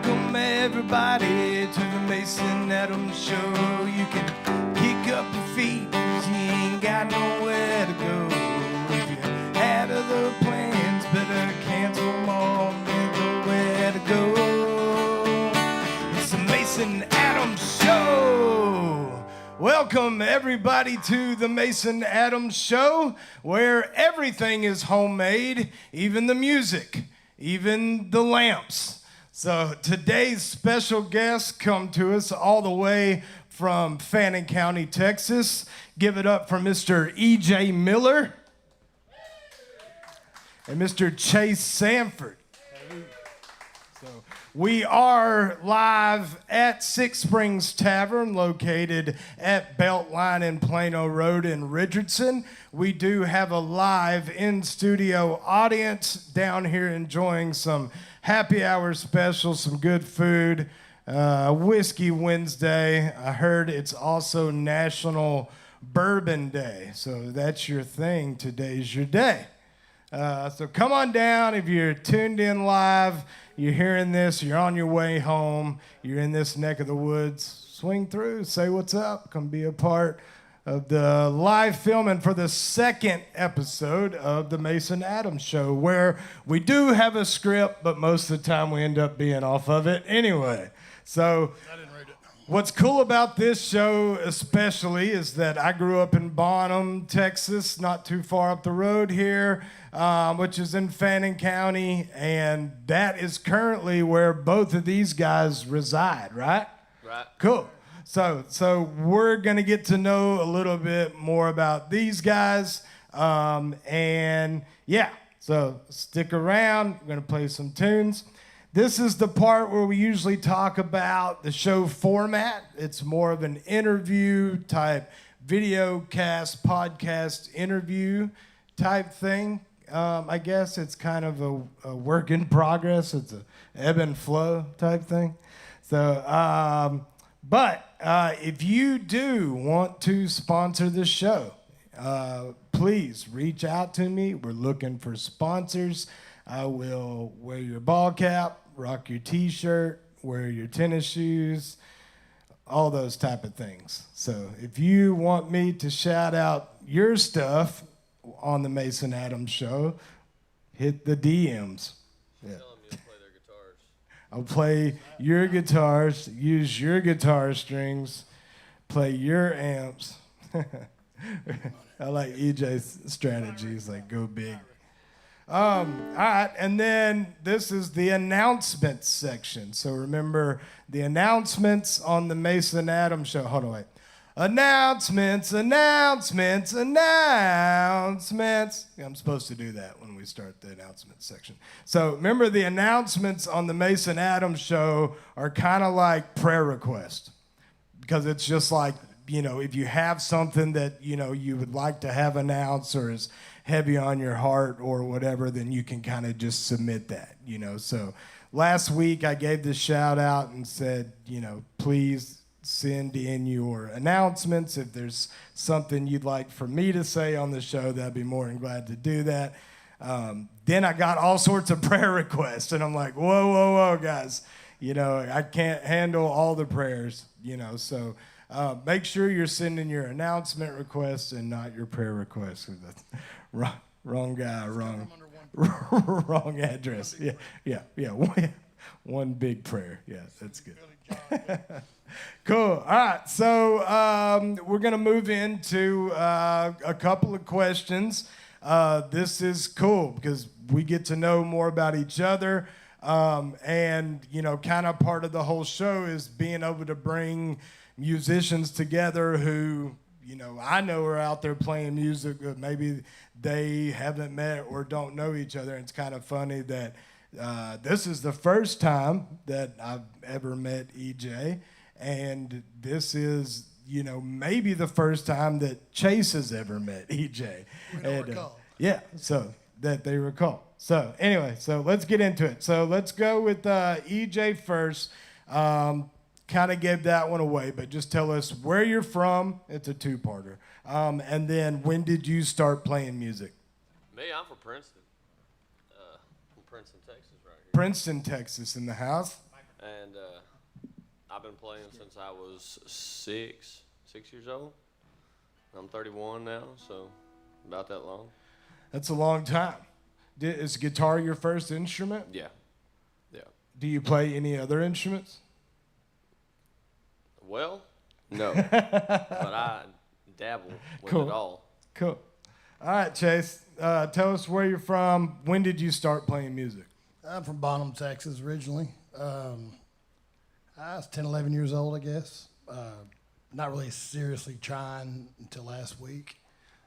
Welcome everybody to the Mason Adams Show. You can kick up your feet 'cause you ain't got nowhere to go. If you had other plans, better cancel them all. There's nowhere to go. It's the Mason Adams Show. Welcome everybody to the Mason Adams Show, where everything is homemade, even the music, even the lamps. So today's special guests come to us all the way from Fannin County, Texas. Give it up for Mr. E.J. Miller and Mr. Chase Sanford. So we are live at Six Springs Tavern, located at Beltline and Plano Road in Richardson. We do have a live in-studio audience down here enjoying some happy hour specials, some good food, Whiskey Wednesday. I heard it's also National Bourbon Day, so that's your thing. Today's your day. So come on down if you're tuned in live, you're hearing this, you're on your way home, you're in this neck of the woods, swing through, say what's up, come be a part of the live filming for the second episode of the Mason Adams Show, where we do have a script, but most of the time we end up being off of it anyway. So I didn't read it. what's cool about this show especially is that I grew up in Bonham, Texas, not too far up the road here, which is in Fannin County, and that is currently where both of these guys reside, right? Right. Cool. So we're going to get to know a little bit more about these guys, and yeah, so stick around. We're going to play some tunes. This is the part where we usually talk about the show format. It's more of an interview type video cast, podcast interview type thing. I guess it's kind of a work in progress. It's a ebb and flow type thing. So, but if you do want to sponsor the show, please reach out to me. We're looking for sponsors. I will wear your ball cap, rock your t-shirt, wear your tennis shoes, all those type of things. So if you want me to shout out your stuff on the Mason Adams Show, hit the DMs. Yeah. Tell them you'll play their guitars. I'll play your guitars, use your guitar strings, play your amps. I like EJ's strategies, like go big. All right, and then this is the announcements section. So remember the announcements on the Mason Adams Show. Hold on, wait. Announcements. I'm supposed to do that when we start the announcements section. So remember the announcements on the Mason Adams Show are kind of like prayer requests, because it's just like, you know, if you have something that, you know, you would like to have announced or is heavy on your heart or whatever, then you can kind of just submit that, you know. So last week I gave this shout out and said, you know, please send in your announcements. If there's something you'd like for me to say on the show, that'd be more than glad to do that. Then I got all sorts of prayer requests, and I'm like, whoa, guys. You know, I can't handle all the prayers, you know, so make sure you're sending your announcement requests and not your prayer requests. Wrong guy, wrong address. Yeah. One big prayer. Yeah, that's good. Cool. All right, so we're going to move into a couple of questions. This is cool because we get to know more about each other. And, you know, kind of part of the whole show is being able to bring musicians together who, you know, I know are out there playing music, but maybe they haven't met or don't know each other. And it's kind of funny that this is the first time that I've ever met EJ. And this is, you know, maybe the first time that Chase has ever met EJ. We don't recall. Yeah, so that they recall. So anyway, so let's get into it. So let's go with EJ first. Kind of gave that one away, but just tell us where you're from. It's a two-parter. And then when did you start playing music? Me, I'm from Princeton. From Princeton, Texas, right here. Princeton, Texas in the house. and I've been playing since I was six years old. I'm 31 now, so about that long. That's a long time. Is guitar your first instrument? Yeah, yeah. Do you play any other instruments? Well, no, but I dabble with Cool. it all. Cool. All right, Chase. Tell us where you're from. When did you start playing music? I'm from Bonham, Texas, originally. I was 10, 11 years old, I guess. Not really seriously trying until last week.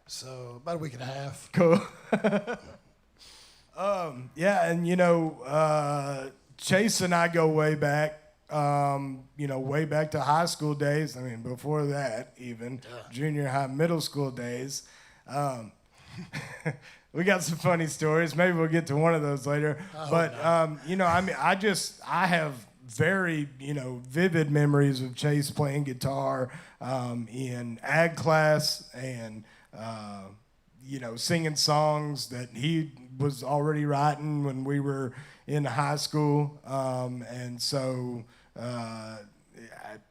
So about a week and a half. Cool. Yeah, and Chase and I go way back. Way back to high school days. I mean, before that, even junior high, middle school days. We got some funny stories. Maybe we'll get to one of those later. I have very, vivid memories of Chase playing guitar in ag class and, singing songs that he was already writing when we were in high school.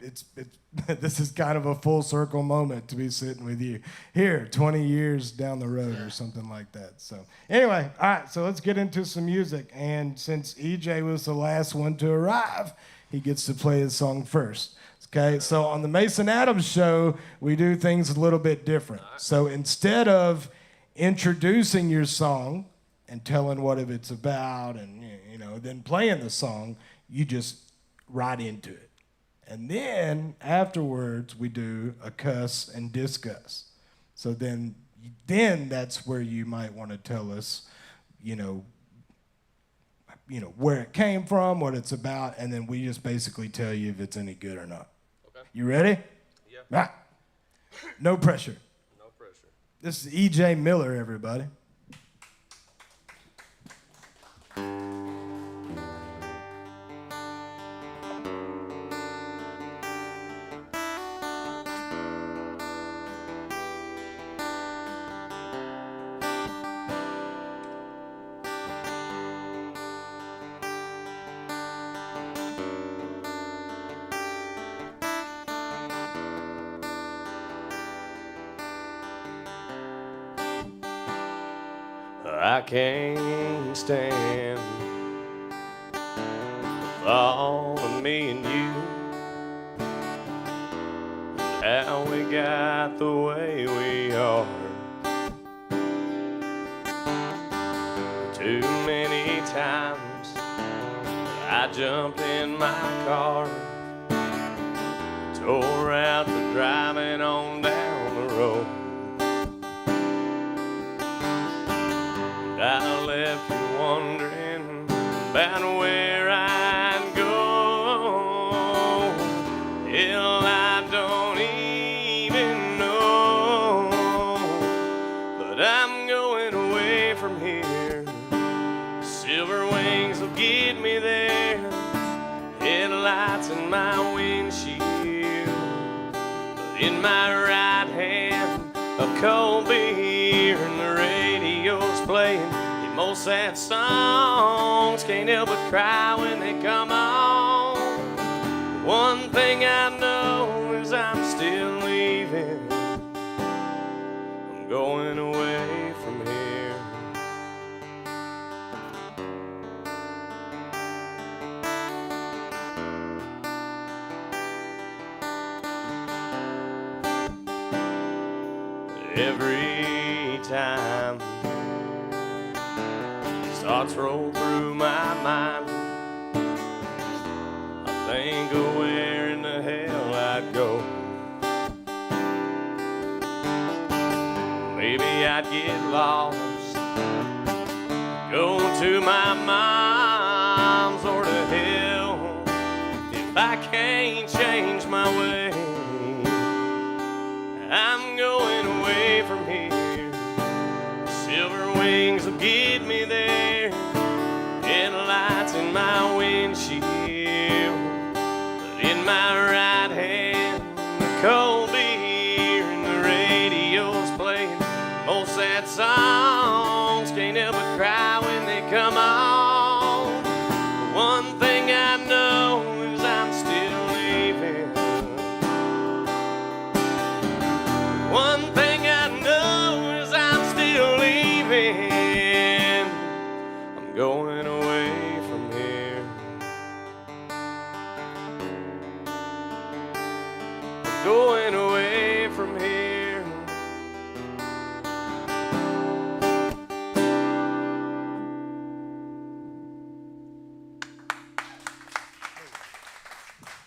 This is kind of a full circle moment to be sitting with you here 20 years down the road or something like that. So anyway, all right, so let's get into some music. And since EJ was the last one to arrive, he gets to play his song first. Okay, so on the Mason Adams show, we do things a little bit different. So instead of introducing your song and telling what it's about and then playing the song, you just right into it. And then afterwards, we do a cuss and discuss. So then that's where you might want to tell us, where it came from, what it's about, and then we just basically tell you if it's any good or not. Okay. You ready? Yeah. Right. No pressure. No pressure. This is EJ Miller, everybody. I can't stand the thought of me and you, how we got the way we are. Too many times I jumped in my car, tore out the driving on down the road. I left you wondering about where I'd go. Hell, I don't even know, but I'm going away from here. Silver wings will get me there. Headlights in my windshield, but in my right hand a cold beer and the radio's playing. Most sad songs can't help but cry when they come on. One thing I know is I'm still leaving. I'm going away from here. Every time thoughts roll through my mind, I think of where in the hell I'd go. Maybe I'd get lost, go to my mom's or to hell. If I can't change my ways, I'm going away from here. Silver wings will get me there. Headlights in my windshield, but in my right hand a cold beer and the radio's playing. Most sad songs can't help but cry when they come on. One thing I know going away from here.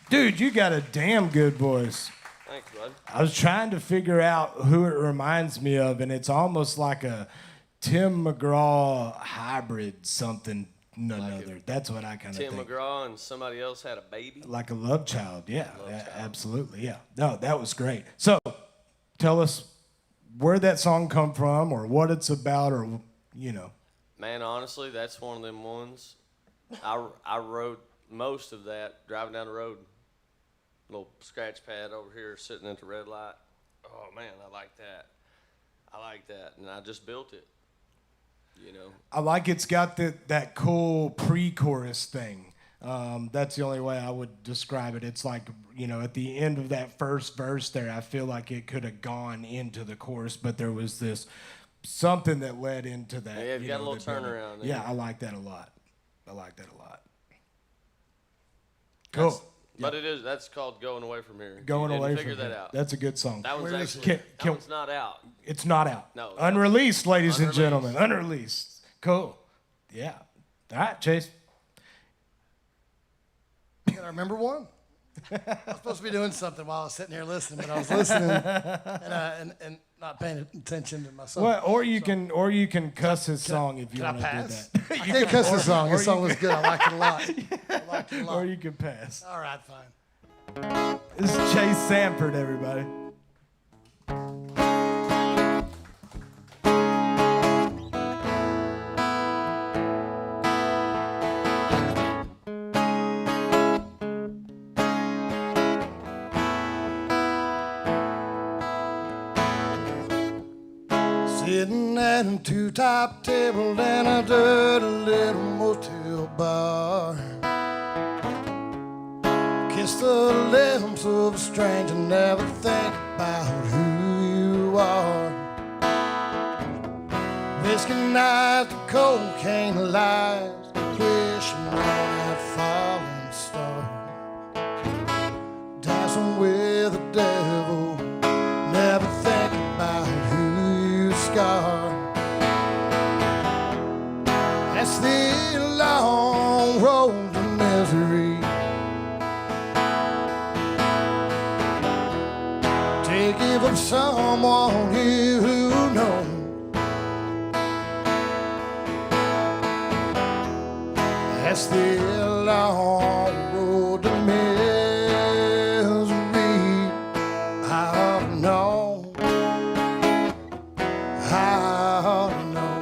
Dude, you got a damn good voice. Thanks, bud. I was trying to figure out who it reminds me of, and it's almost like a Tim McGraw hybrid something another. That's what I kind of think. Tim McGraw and somebody else had a baby. Like a love child, yeah. Absolutely, yeah. No, that was great. So, tell us where that song come from or what it's about or, you know. Man, honestly, that's one of them ones. I wrote most of that driving down the road. Little scratch pad over here sitting at the red light. Oh, man, I like that. And I just built it, you know. I like it's got that cool pre-chorus thing. That's the only way I would describe it. It's like, you know, at the end of that first verse there, I feel like it could have gone into the chorus, but there was this something that led into that. Yeah, you've got a little turnaround there. Yeah, I like that a lot. Cool. But that's called Going Away From Here. Going You Away figure From that Here. out. That's a good song. That one's Where that one's not out. It's not out. No. Unreleased, ladies and Unreleased. gentlemen. Unreleased. Cool. Yeah. All right, Chase. Can I remember one? I was supposed to be doing something while I was sitting here listening, but I was listening and not paying attention to my song. Well, or you can cuss his song if you Can I want to do pass? that. I can't cuss the song. His song was good. I liked it a lot. Or you can pass. All right, fine. This is Chase Sanford, everybody. Sitting at a two-top table in a dirty little motel bar. Kiss the lips of a stranger, never think about who you are. Whiskey nights, the cocaine lies, wishing on that falling star. Dancing with the devil, never think about who you scar. That's the long road to misery. Take it from someone you know. That's the long road to misery. I know. I know.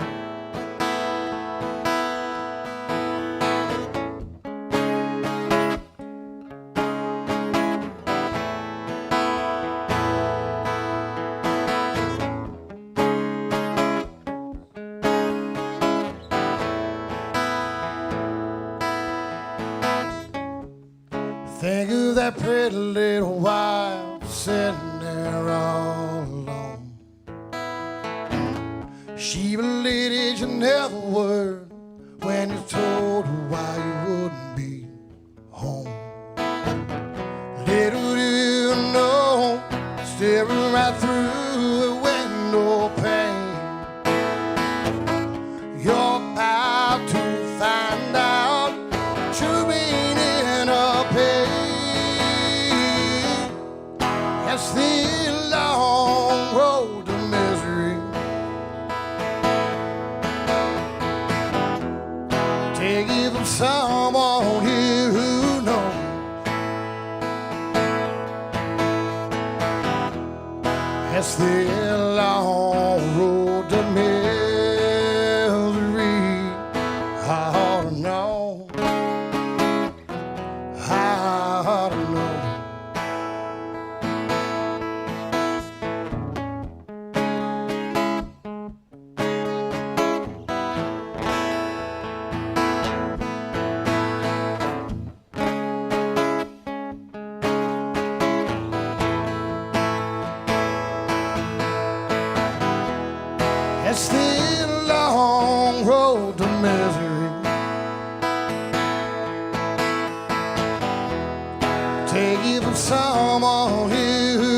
Think of that pretty little wife sitting there all alone. She believed you never word when you told her why you wouldn't be home. Little do you know, staring right through a window pane, you're about to find out true meaning of pain. That's the long road to misery. Take it from someone here who knows. That's the long road to misery. I ought to know. I ought to know. It's the long road to misery. Take it from someone here who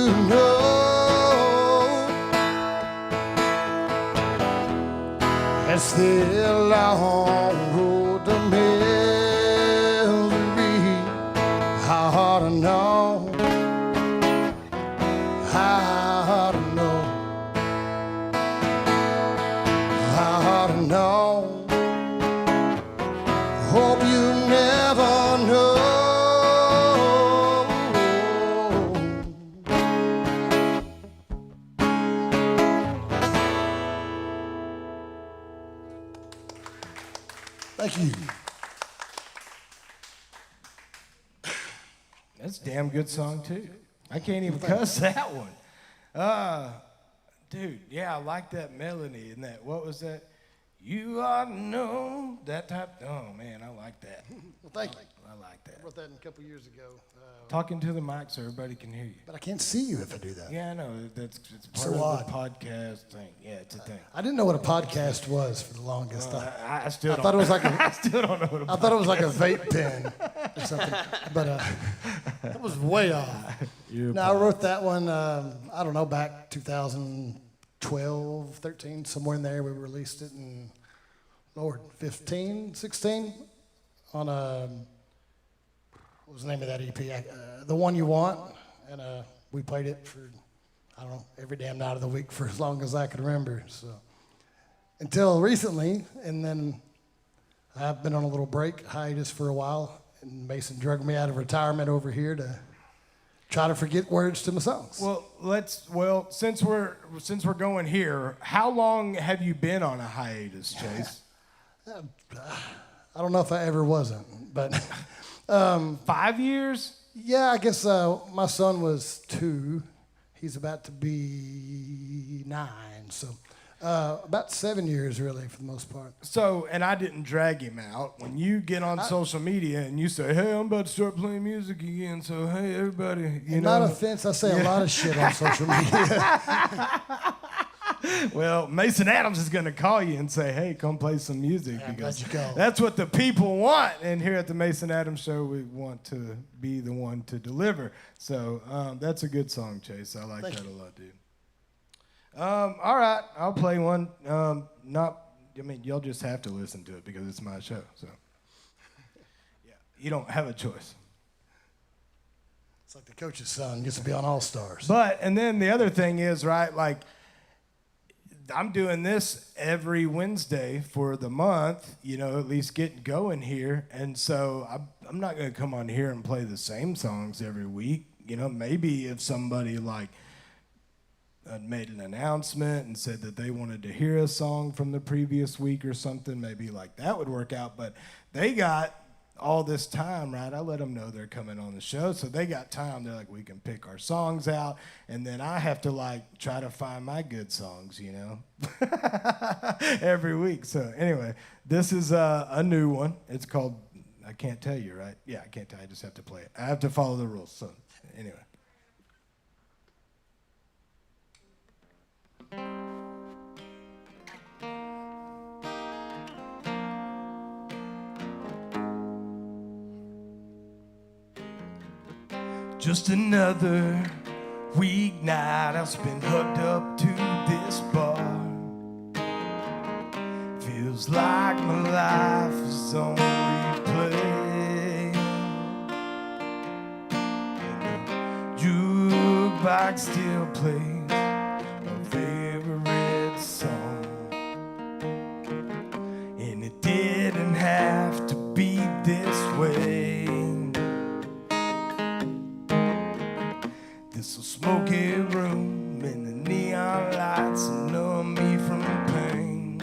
the long road to misery. How hard to know, how hard to know, how hard to know. Hope you never know. Thank you. That's a damn good song too. I can't even cuss that one. Dude, yeah, I like that melody and that. What was that? You ought to know that type. Oh man, I like that. Well, thank you. I like I that. wrote that in a couple years ago. Talking to the mic so everybody can hear you. But I can't see you if I do that. Yeah, I know. It's part So of odd. the podcast thing. Yeah, it's a thing. I didn't know what a podcast was for the longest time. I still don't. thought it was like a- I still don't know what a I thought it was like a vape pen or something, but that was way off. No, I wrote that one, I don't know, back 2012, 13, somewhere in there. We released it in, Lord, 15, 16 on what was the name of that EP? The One You Want. And we played it for, I don't know, every damn night of the week for as long as I could remember. So until recently, and then I've been on a little break, hiatus for a while, and Mason drugged me out of retirement over here to try to forget words to my songs. Well, since we're going here, how long have you been on a hiatus, Chase? I don't know if I ever wasn't, but 5 years? yeah, I guess my son was 2. He's about to be 9, so about 7 years really for the most part. So, and I didn't drag him out. When you get on social media and you say, "Hey, I'm about to start playing music again," so hey, everybody, you know. Not offense, I say a lot of shit on social media. Well, Mason Adams is going to call you and say, "Hey, come play some music," Yeah, because glad you called. that's what the people want. And here at the Mason Adams Show, we want to be the one to deliver. So that's a good song, Chase. I like that a lot, dude. All right, I'll play one. Y'all just have to listen to it because it's my show. So, yeah, you don't have a choice. It's like the coach's son gets to be on All Stars. But, and then the other thing is, right, like, I'm doing this every Wednesday for the month, you know, at least getting going here. And so I'm not going to come on here and play the same songs every week. You know, maybe if somebody like made an announcement and said that they wanted to hear a song from the previous week or something, maybe like that would work out. But they got all this time, right? I let them know they're coming on the show, so they got time. They're like, we can pick our songs out, and then I have to like try to find my good songs, you know, every week. So anyway, this is a new one. It's called I Can't Tell You, right? Yeah, I can't tell you. I just have to play it. I have to follow the rules. So anyway. Just another weeknight I've spent hooked up to this bar. Feels like my life is on replay. And the jukebox still plays my favorite song. And it didn't have to be this way. This smoky room and the neon lights numb me from pain.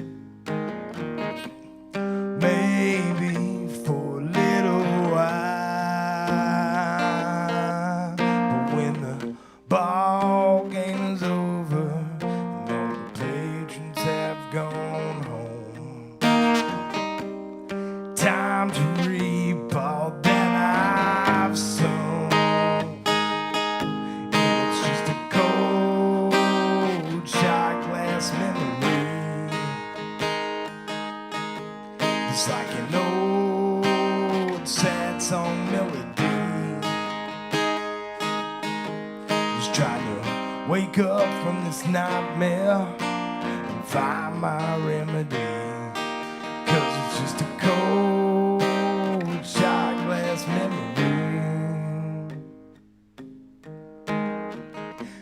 Maybe for a little while, but when the ball game is over and all the patrons have gone home, time to reap all that I've sown. It's like an old sad song melody. Just trying to wake up from this nightmare and find my remedy. it's just a cold shot glass memory.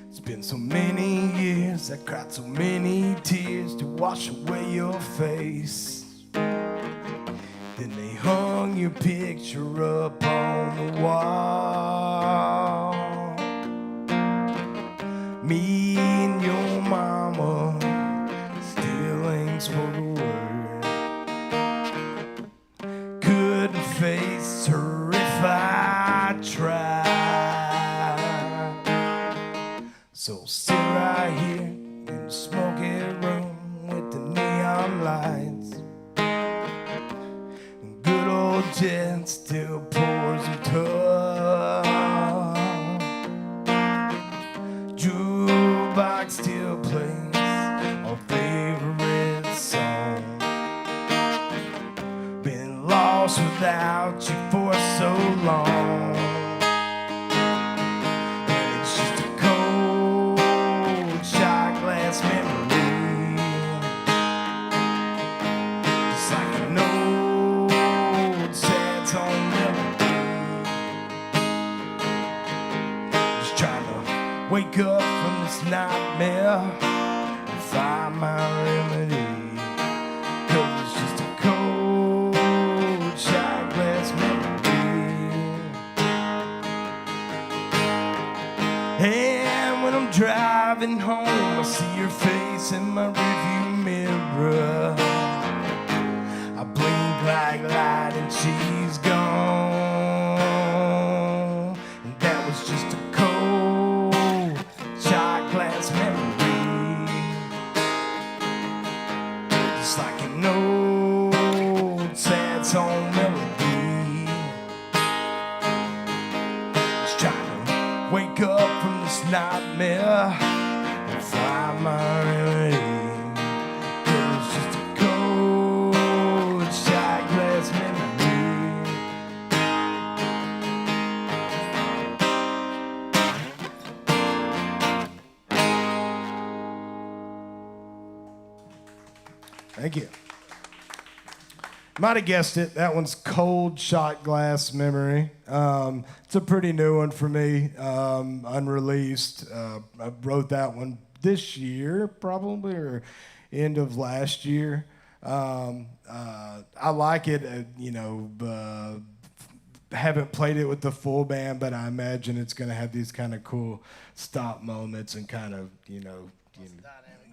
It's been so many years, I cried so many tears to wash away your face. Then they hung your picture up on the wall. Me and your mama still ain't spoke a word. Couldn't face her if I tried. So sit right here in the smoky room with the neon lights. Good old Jen still pours and tugs. Jukebox still plays our favorite song. Been lost without you for so long. And it's just a cold shot glass memory. Just like an old sad song melody. Just trying to wake up from this nightmare and find my remedy. 'Cause it's just a cold shot glass memory. And when I'm driving home, I see your face in my rearview mirror. I blink like light and she's gone. And that was just a cold shot glass memory. Just like an old sad song melody. Just trying to wake up from this nightmare and find my remedy. 'Cause it's just a cold shot glass memory. Thank you. Might have guessed it. That one's Cold Shot Glass Memory. It's a pretty new one for me, unreleased. I wrote that one this year, probably, or end of last year. I like it, haven't played it with the full band, but I imagine it's going to have these kind of cool stop moments and kind of,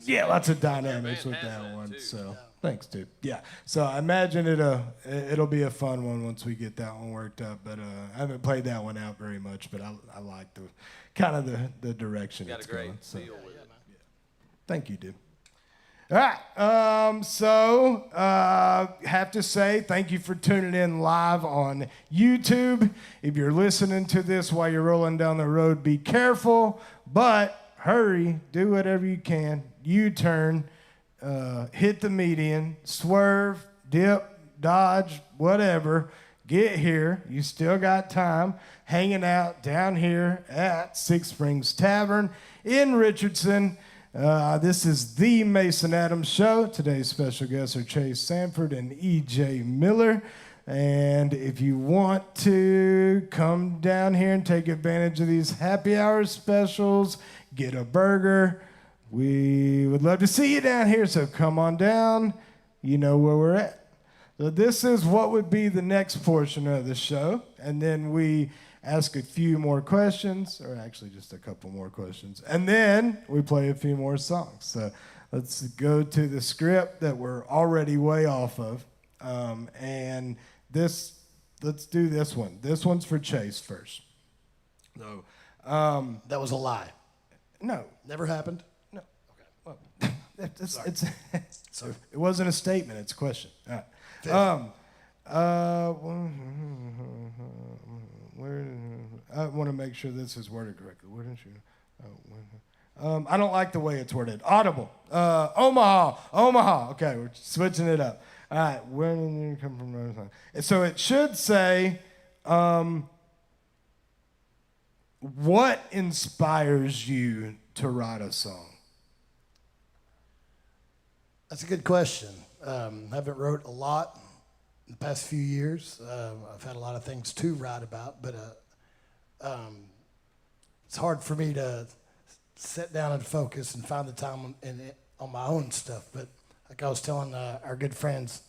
yeah, lots of dynamics with that one. Too. So thanks, dude. Yeah. So I imagine it'll be a fun one once we get that one worked up. But I haven't played that one out very much, but I like the kind of the direction Got it's a great going. So feel with it. thank you, dude. All right. Have to say thank you for tuning in live on YouTube. If you're listening to this while you're rolling down the road, be careful, but hurry. Do whatever you can. U-turn, hit the median, swerve, dip, dodge, whatever. Get here. You still got time. Hanging out down here at Six Springs Tavern in Richardson. This is the Mason Adams Show. Today's special guests are Chase Sanford and E.J. Miller. And if you want to come down here and take advantage of these happy hour specials, get a burger, we would love to see you down here. So come on down. You know where we're at. So this is what would be the next portion of the show. And then we ask a few more questions, or actually just a couple more questions. And then we play a few more songs. So let's go to the script that we're already way off of. And let's do this one. This one's for Chase first. So, That was a lie. no. Never happened. No. Okay. Well, it wasn't a statement. It's a question. All right. I want to make sure this is worded correctly. Where did you? I don't like the way it's worded. Audible. Omaha. Okay, we're switching it up. All right. Where did you come from? So it should say, what inspires you to write a song? That's a good question. Haven't wrote a lot the past few years. I've had a lot of things to write about, but it's hard for me to sit down and focus and find the time on my own stuff. But like I was telling our good friends,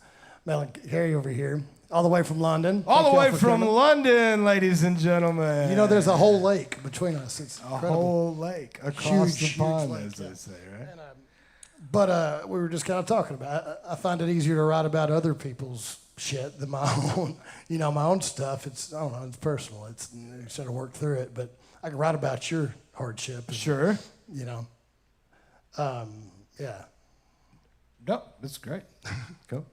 Mel and Harry over here, all the way from London. All Thank the way y'all for from coming. London, ladies and gentlemen. You know, there's a whole lake between us. It's a incredible. whole lake across Huge, the pond, huge as lake, they say, right? And, but we were just kind of talking about it. I find it easier to write about other people's shit than my own. You know, my own stuff. It's, I don't know, it's personal. It's, you should have worked through it. But I can write about your hardship. And, Sure. You know, yeah. No, that's great. Cool.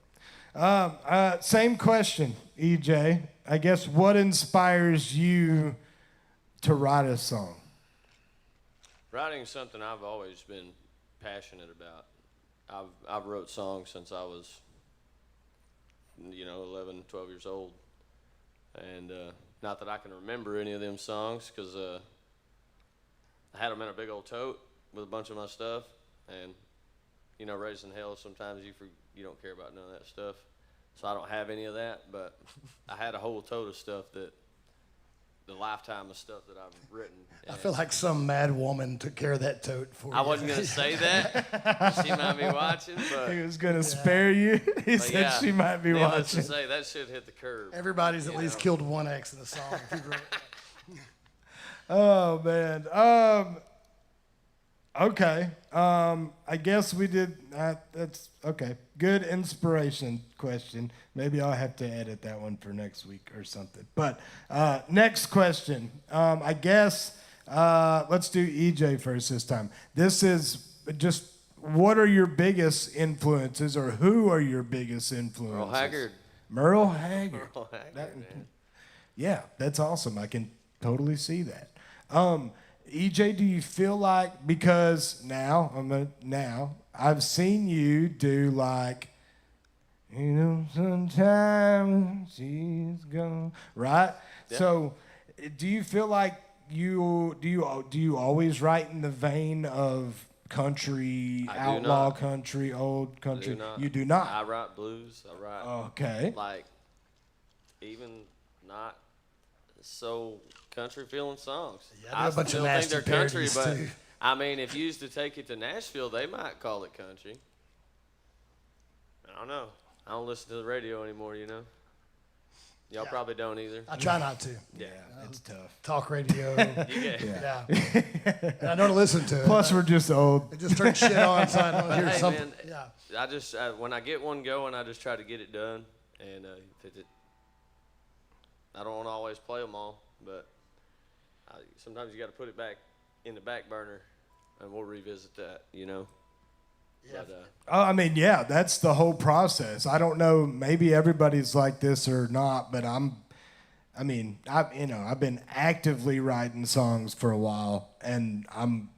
Same question, EJ. I guess what inspires you to write a song? Writing is something I've always been passionate about. I've wrote songs since I was, 11, 12 years old. And not that I can remember any of them songs, because I had them in a big old tote with a bunch of my stuff. And, raising hell, sometimes you don't care about none of that stuff. So I don't have any of that, but I had a whole tote of stuff the lifetime of stuff that I've written. I feel like some mad woman took care of that tote for I you. wasn't going to say that. She might be watching, but He was going to spare you. He said yeah, she might be needless watching. to say, that shit hit the curb. Everybody's at least killed one ex in the song. If you wrote- Oh, man. Okay. I guess we did. That's okay. Good inspiration question. Maybe I'll have to edit that one for next week or something. But next question. I guess let's do EJ first this time. This is just what are your biggest influences, or who are your biggest influences? Merle Haggard. Merle Haggard. Merle Haggard, man. Yeah, that's awesome. I can totally see that. EJ, do you feel like, because now I've seen you do like, sometimes she's gone, right? Yeah. So, do you feel like do you always write in the vein of country, I do outlaw not. country, old country? not. You do not. I write blues. I write Okay. like even not so country feeling songs. Yeah, I do a bunch of still think nasty they're country, parodies, but too. I mean, if you used to take it to Nashville, they might call it country. I don't know. I don't listen to the radio anymore. Y'all Yeah. probably don't either. I try not to. Yeah, it's tough. Talk radio. Yeah. And I don't listen to it. Plus, we're just old. It just turns shit on, so I don't hear Hey, something. man, Yeah. when I get one going, I just try to get it done, and I don't want to always play them all, but sometimes you got to put it back in the back burner, and we'll revisit that. Yeah. But, I mean, yeah, that's the whole process. I don't know, maybe everybody's like this or not, but I've been actively writing songs for a while, and I'm,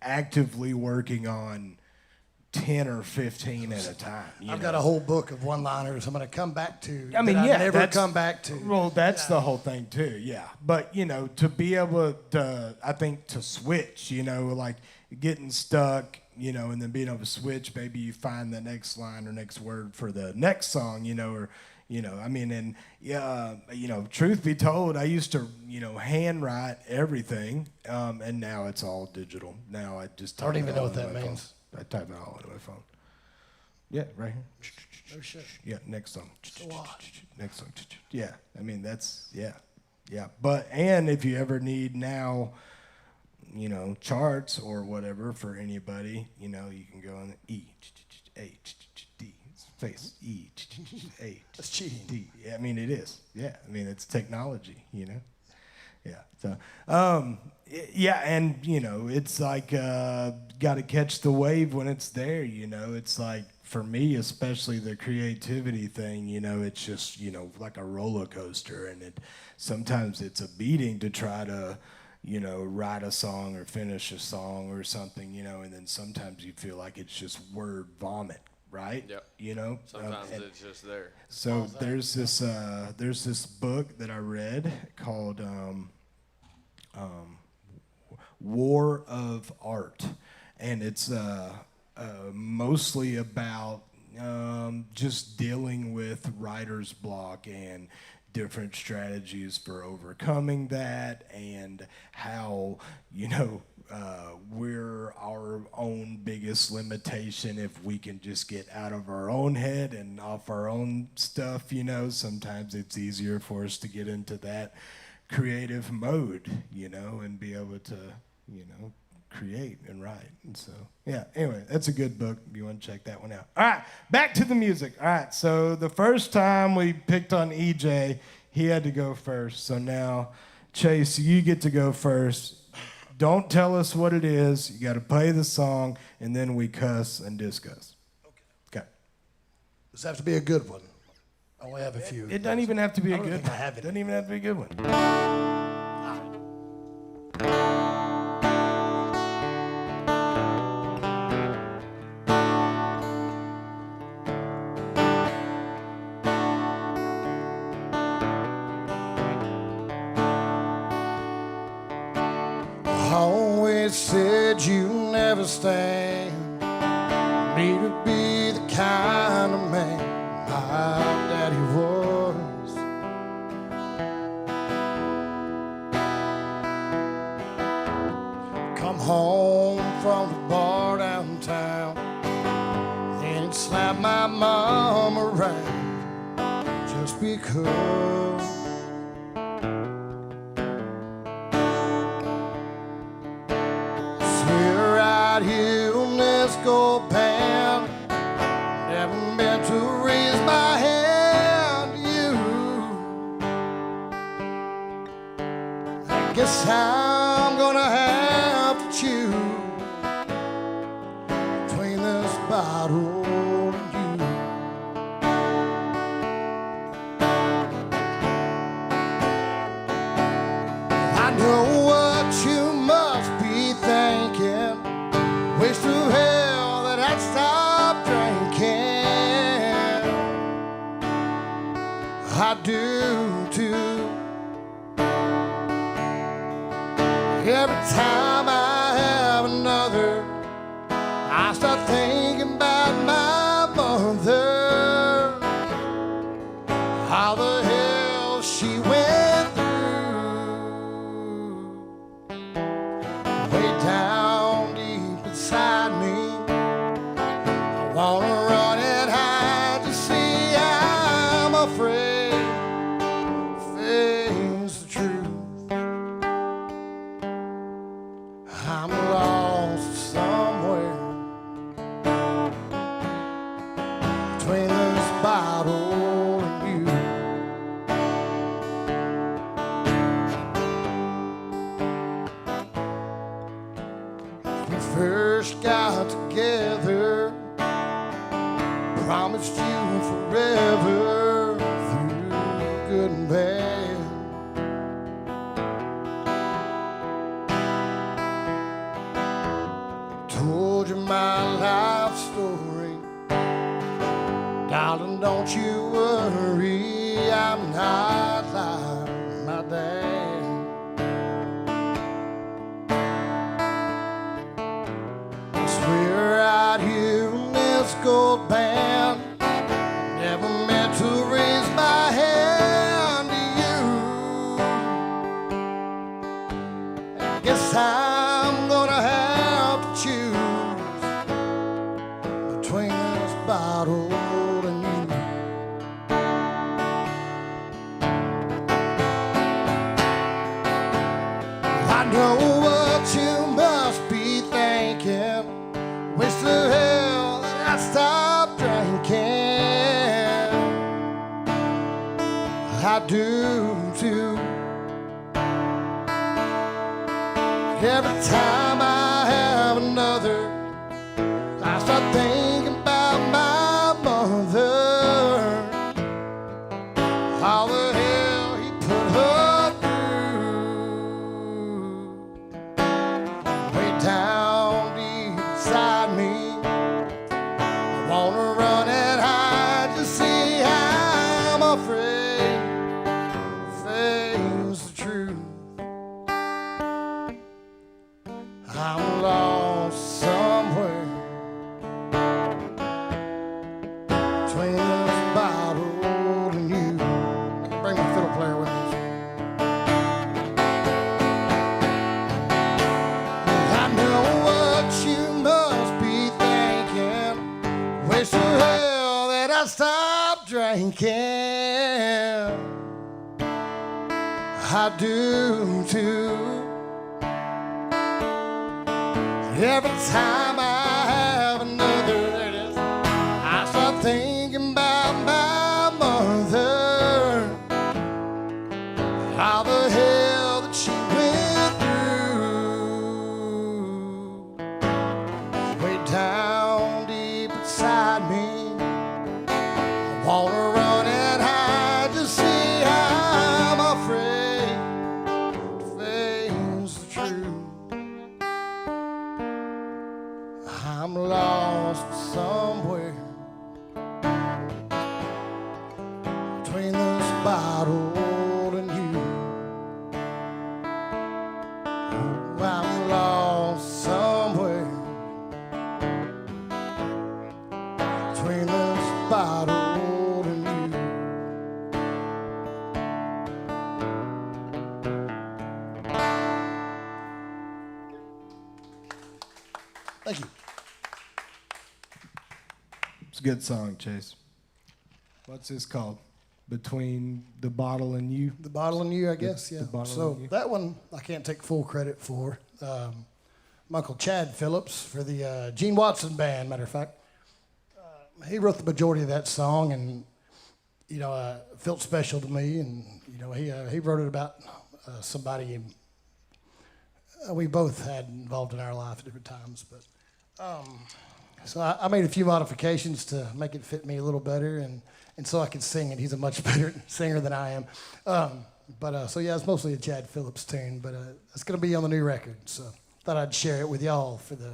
actively working on 10 or 15 at a time. I've got a whole book of one-liners I'm going to come back to. I mean, that yeah, I never that's- come back to. Well, that's the whole thing too, yeah. But to be able to, I think, to switch, like getting stuck, and then being able to switch, maybe you find the next line or next word for the next song, truth be told, I used to, handwrite everything, and now it's all digital. Now I just I don't type even it know all what into that my means. phone. I type it all into my phone. Yeah, right here. Oh, shit. Yeah, next song. a lot. Next song. Yeah, I mean, that's, yeah. But, and if you ever need now, charts or whatever for anybody, you can go on E, A, D, space, E, A, That's cheating. D. Yeah, I mean, it is. Yeah, I mean, it's technology, Yeah, so, and, it's like, got to catch the wave when it's there, It's like, for me, especially the creativity thing, it's just, like a roller coaster, and sometimes it's a beating to try to, write a song or finish a song or something, and then sometimes you feel like it's just word vomit, right? Yep. Sometimes it's just there. So there's this book that I read called War of Art, and it's mostly about just dealing with writer's block and different strategies for overcoming that, and how, we're our own biggest limitation if we can just get out of our own head and off our own stuff. Sometimes it's easier for us to get into that creative mode, and be able to, create and write. And so, yeah, anyway, that's a good book. You want to check that one out. All right, back to the music. All right, so the first time we picked on EJ, he had to go first. So now, Chase, you get to go first. Don't tell us what it is. You got to play the song, and then we cuss and discuss. Okay. Does it have to be a good one? I only have a few. It doesn't even have to be a don't good think I one. have It it. doesn't even have to be a good one. Always said you never stand. Me to be the kind of man my daddy was. Come home from the bar downtown, then he'd slap my mom around just because. Swear out here on this gold pan, never meant to raise my hand to you. I guess I'm gonna have to choose between this bottle and you. I know what you must be thinking. Wish to hell that I'd stop drinking. I do too. Every time I have another, I start thinking about my mother. How the hell she went through. Way down deep inside me, I wanna run and hide to see I'm afraid to face the truth. I'm lost somewhere between this bottle and you. We first got together, promised you forever through good and bad. Told you my life story, darling, don't you worry, I'm not like my dad. I swear out here in this gold band, never meant to raise my hand to you. I guess I'm gonna have to choose between this bottle and you. I know what you must be thinking. Wish to hell that I'd stop drinking. I do too. Every time I have another, I start thinking about my mother. How the hell he put her through. Way down deep inside me, I wanna run and hide to see I'm afraid to face the truth. I'm drinking. I do too. Every time I have another, there it is, I start thinking about my mother. How the hell that she went through. Way down deep inside me, I wanna run and hide to see I'm afraid to face the truth. I'm lost somewhere between this bottle and you. Oh, I'm lost somewhere between this bottle and you. Thank you. It's a good song, Chase. What's this called? Between the Bottle and You? The Bottle and You, I guess, The yeah. Bottle So and You. that one I can't take full credit for. My Uncle Chad Phillips for the Gene Watson Band, matter of fact. He wrote the majority of that song, and felt special to me. And he wrote it about somebody we both had involved in our life at different times. But so I made a few modifications to make it fit me a little better, and so I could sing it. He's a much better singer than I am. So yeah, it's mostly a Chad Phillips tune, but it's going to be on the new record. So thought I'd share it with y'all for the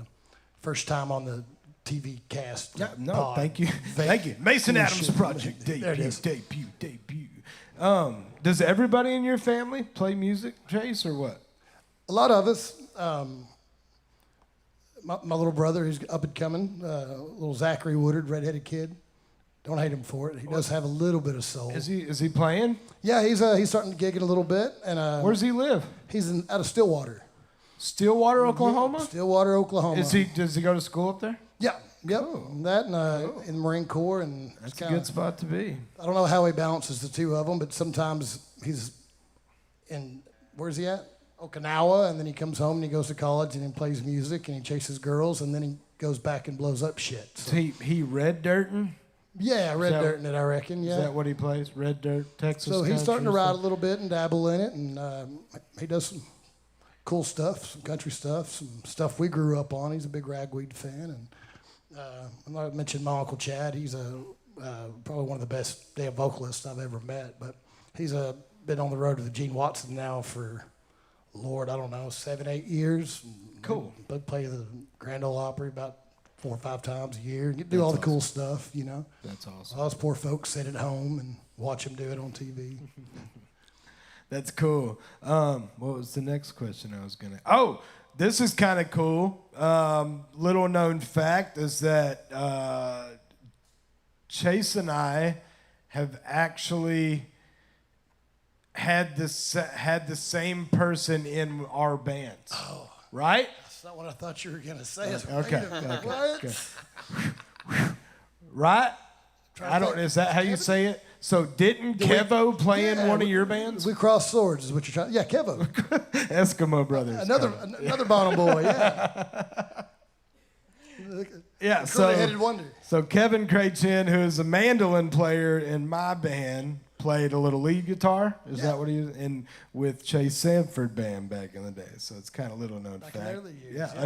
first time on the TV cast. Yeah, no, pod. thank you. Thank you. Mason Cool Adams shit. Project. There it is. Debut. Does everybody in your family play music, Chase, or what? A lot of us. My little brother, he's up and coming, little Zachary Woodard, redheaded kid. Don't hate him for it. He does have a little bit of soul. Is he playing? Yeah, he's starting to gig it a little bit, and Where does he live? he's out of Stillwater. Stillwater, Oklahoma? Stillwater, Oklahoma. Does he go to school up there? Yeah, yep. That and in the Marine Corps, and it's That's a good spot to be. I don't know how he balances the two of them, but sometimes he's in, where's he at? Okinawa, and then he comes home and he goes to college and he plays music and he chases girls, and then he goes back and blows up shit. So, He red dirtin'? yeah, red that- dirt in it, I reckon. Yeah. Is that what he plays? Red dirt, Texas. So he's country starting to ride a stuff? little bit and dabble in it, and he does some cool stuff, some country stuff, some stuff we grew up on. He's a big ragweed fan, and I mentioned my Uncle Chad. He's probably one of the best damn vocalists I've ever met, but he's been on the road with the Gene Watson now for, Lord, I don't know, 7-8 years. Cool. They play the Grand Ole Opry about 4 or 5 times a year. You do all the cool stuff, That's awesome. All us poor folks sit at home and watch him do it on TV. That's cool. What was the next question I was gonna? Oh, this is kind of cool. Little known fact is that Chase and I have actually had the same person in our bands. Oh, right? That's not what I thought you were going to say. Okay. What? Right? Trying to think. Is that how you say it? So didn't Kevo play in one of your bands? We crossed swords is what you're trying. Yeah, Kevo. Eskimo Brothers. Another Bonham boy, yeah. Yeah, Curly-headed wonder. So Kevin Crachin, who is a mandolin player in my band, played a little lead guitar. Is that what he was? And with Chase Sanford band back in the day. So it's kind of little known Back fact. in the early years, yeah, yeah.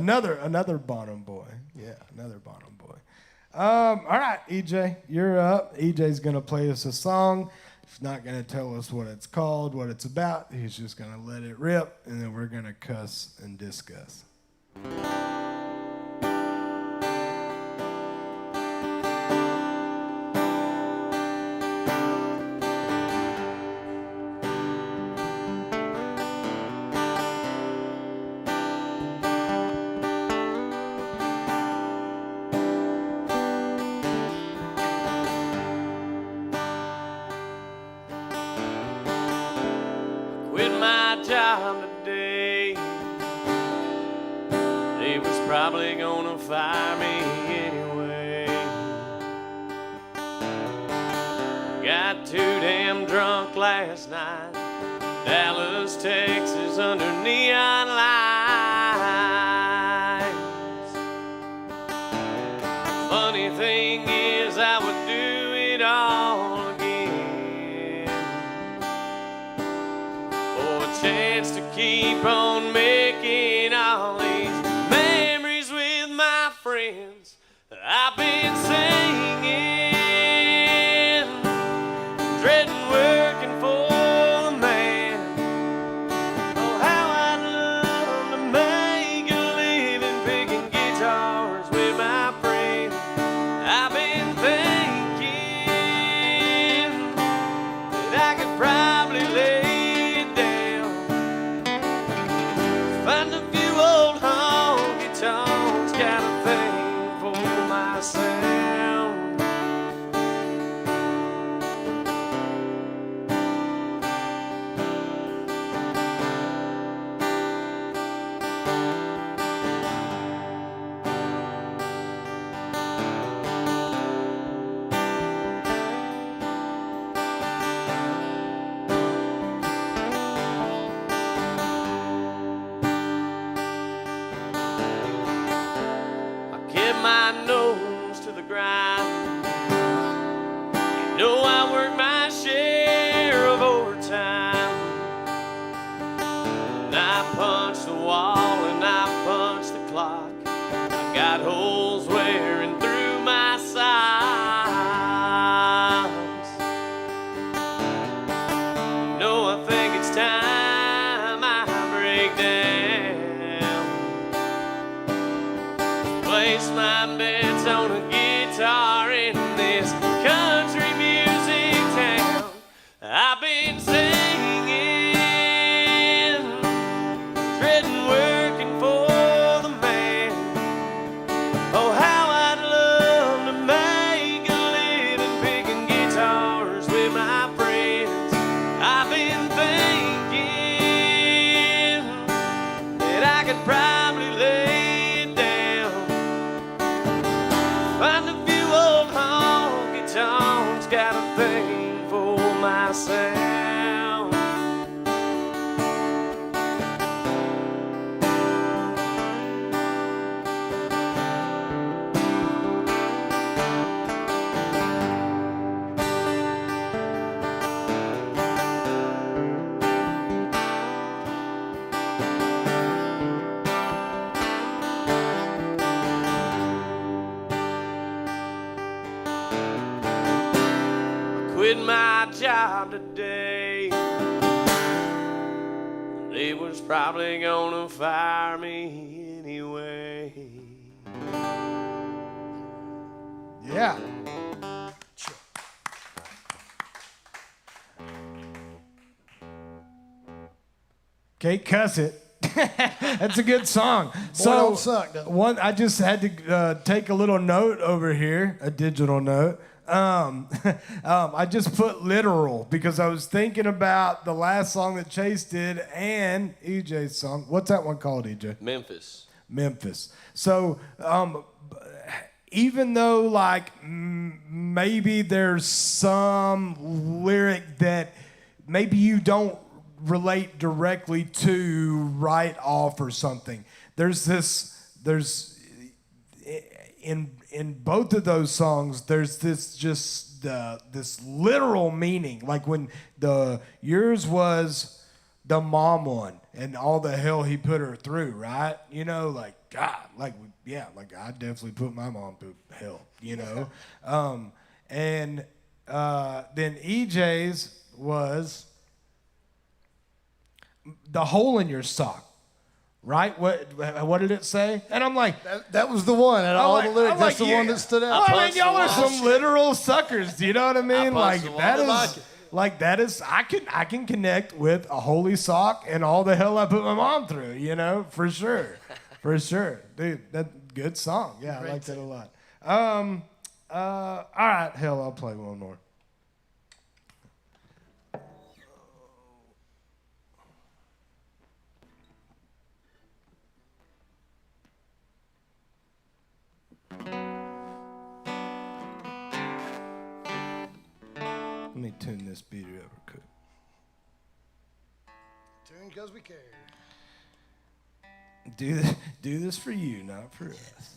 another Bonham boy. Yeah, another Bonham boy. All right, EJ, you're up. EJ's gonna play us a song. He's not gonna tell us what it's called, what it's about. He's just gonna let it rip, and then we're gonna cuss and discuss. Quit my job today. They was probably gonna fire me anyway. too damn drunk last night. Dallas, Texas, under neon lights. Funny thing is, I would do it all again for a chance to keep on making all these memories with my friends. I've been singing, dreading working for the man. Oh, how I'd love to make a living picking guitars with my friends. I've been thinking that I could probably lay it down, find a few old honky tonks, got a thing for my sound. I kept my nose to the grind. You know I work my share of overtime. And I punch the wall and I punch the clock. I got holes wearing through my socks. No, I think it's time I break down. Place my bets on a guitar in this country music town. I've been singing, dreading working for the man. Oh, how I'd love to make a living picking guitars with my friends. I've been thinking that I could probably lay it down, find a few old honky tonks, got a thing for my sound. Quit my job today. They was probably gonna fire me anyway. Yeah. Can't cuss it. That's a good song. don't suck, doesn't it? I just had to take a little note over here, a digital note. I just put literal because I was thinking about the last song that Chase did and EJ's song. What's that one called, EJ? Memphis. So, even though like maybe there's some lyric that maybe you don't relate directly to right off or something, there's in both of those songs there's this literal meaning, like when yours was the mom one and all the hell he put her through, right? You know, like God, like I definitely put my mom through hell, you know. And then EJ's was the hole in your sock, right? What did it say? And I'm like, That was the one. And all the lyrics, that's the one yeah. that stood out. Well, I mean, y'all are some literal suckers. Do you know what I mean? punched Like the one that that is, liked it. like that is. I can connect with a holy sock and all the hell I put my mom through. You know, for sure, for sure, dude. That good song. Yeah, I like that a lot. All right, hell, I'll play one more. Let me tune this beat over quick. Tune because we care. Do this for you, not for us.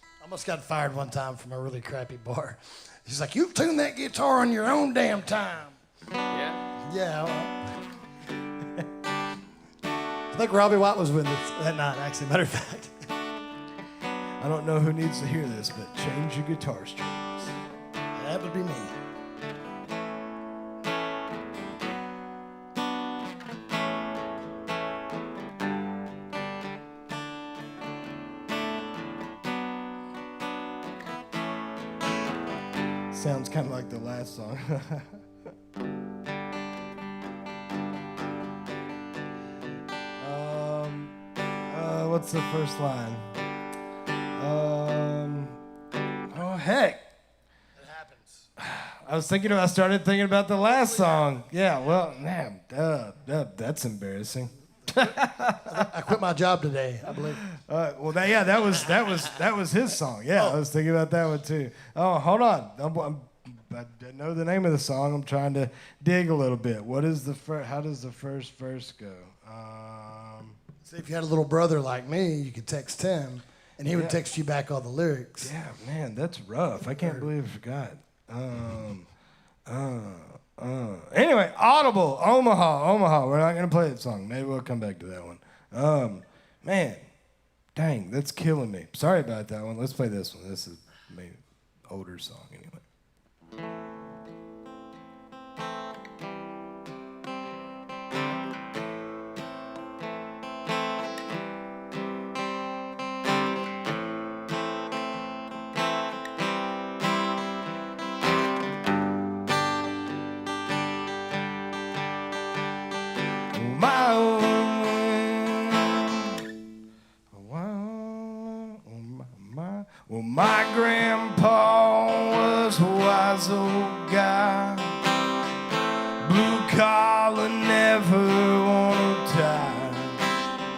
I almost got fired one time from a really crappy bar. He's like, "You tune that guitar on your own damn time." Yeah. Yeah. I think Robbie White was with us that night, actually, matter of fact. I don't know who needs to hear this, but change your guitar strings. That would be me. Sounds kind of like the last song. What's the first line? Oh, heck. It happens. I started thinking about the last song. Yeah, well, man, that's embarrassing. I quit my job today, I believe. Well, that was his song. Yeah, I was thinking about that one too. Oh, hold on. I know the name of the song. I'm trying to dig a little bit. What is the how does the first verse go? See, if you had a little brother like me, you could text him, and he would text you back all the lyrics. Yeah, man, that's rough. I can't believe I forgot. Anyway, Audible, Omaha. We're not gonna play that song. Maybe we'll come back to that one. Man, dang, that's killing me. Sorry about that one. Let's play this one. This is maybe older song anyway. Well, my grandpa was a wise old guy, blue collar, never wanna tie.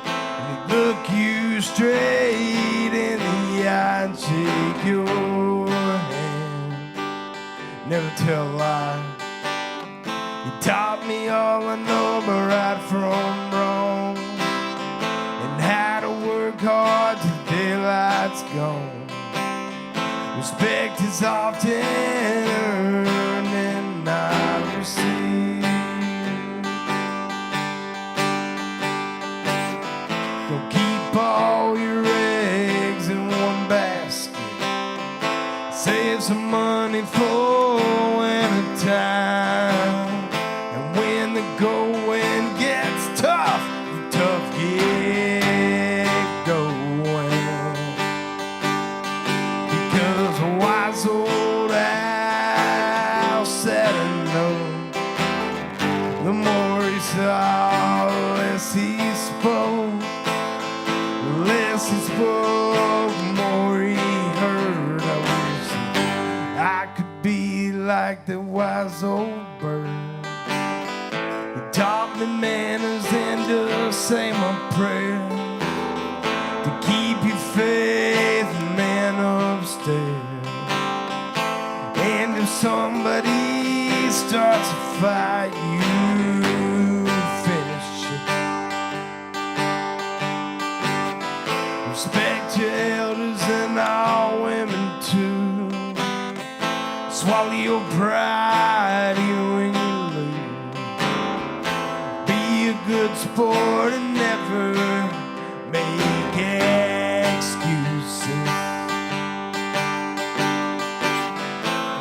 And he'd look you straight in the eye and shake your hand, never tell a lie. He taught me all I know about right from wrong, and how to work hard till daylight's gone. Respect is often earned and not received. Don't keep all your eggs in one basket. Save some money for winter time. And when the going gets tough, the tough get going. Because a wise old owl said no. The more he saw, the less he spoke. The less he spoke, the more he heard. I wish I could be like the wise old bird. He taught me manners and to say my prayer, to keep your faith, man upstairs. And if somebody starts a fight, you finish it. Respect your elders and all women too. Swallow your pride even when you lose. Be a good sport and never make excuses.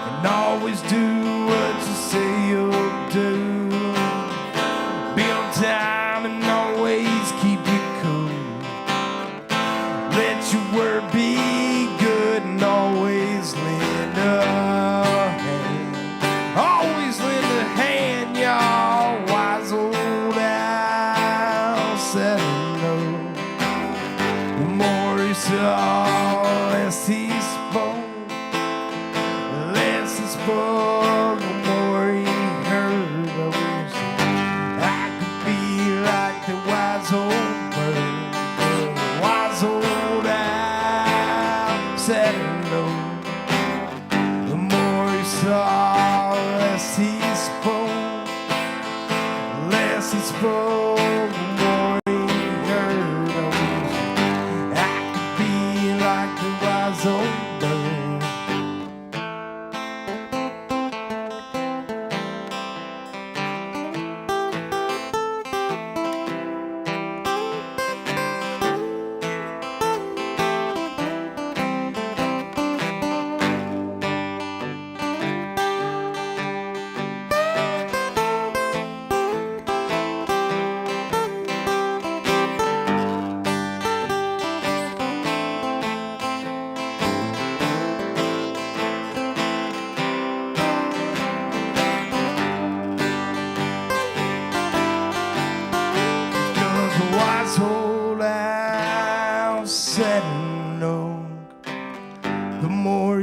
And always do what you say you'll do. Be on time and always keep it cool. Let your word be good and always lend a hand. Always lend a hand, y'all. Wise old owl said no. The more he saw, the less he spoke. The less he spoke, the more he heard. I wish I could be like the wise old bird. The wise old owl said no. The more he saw, the less he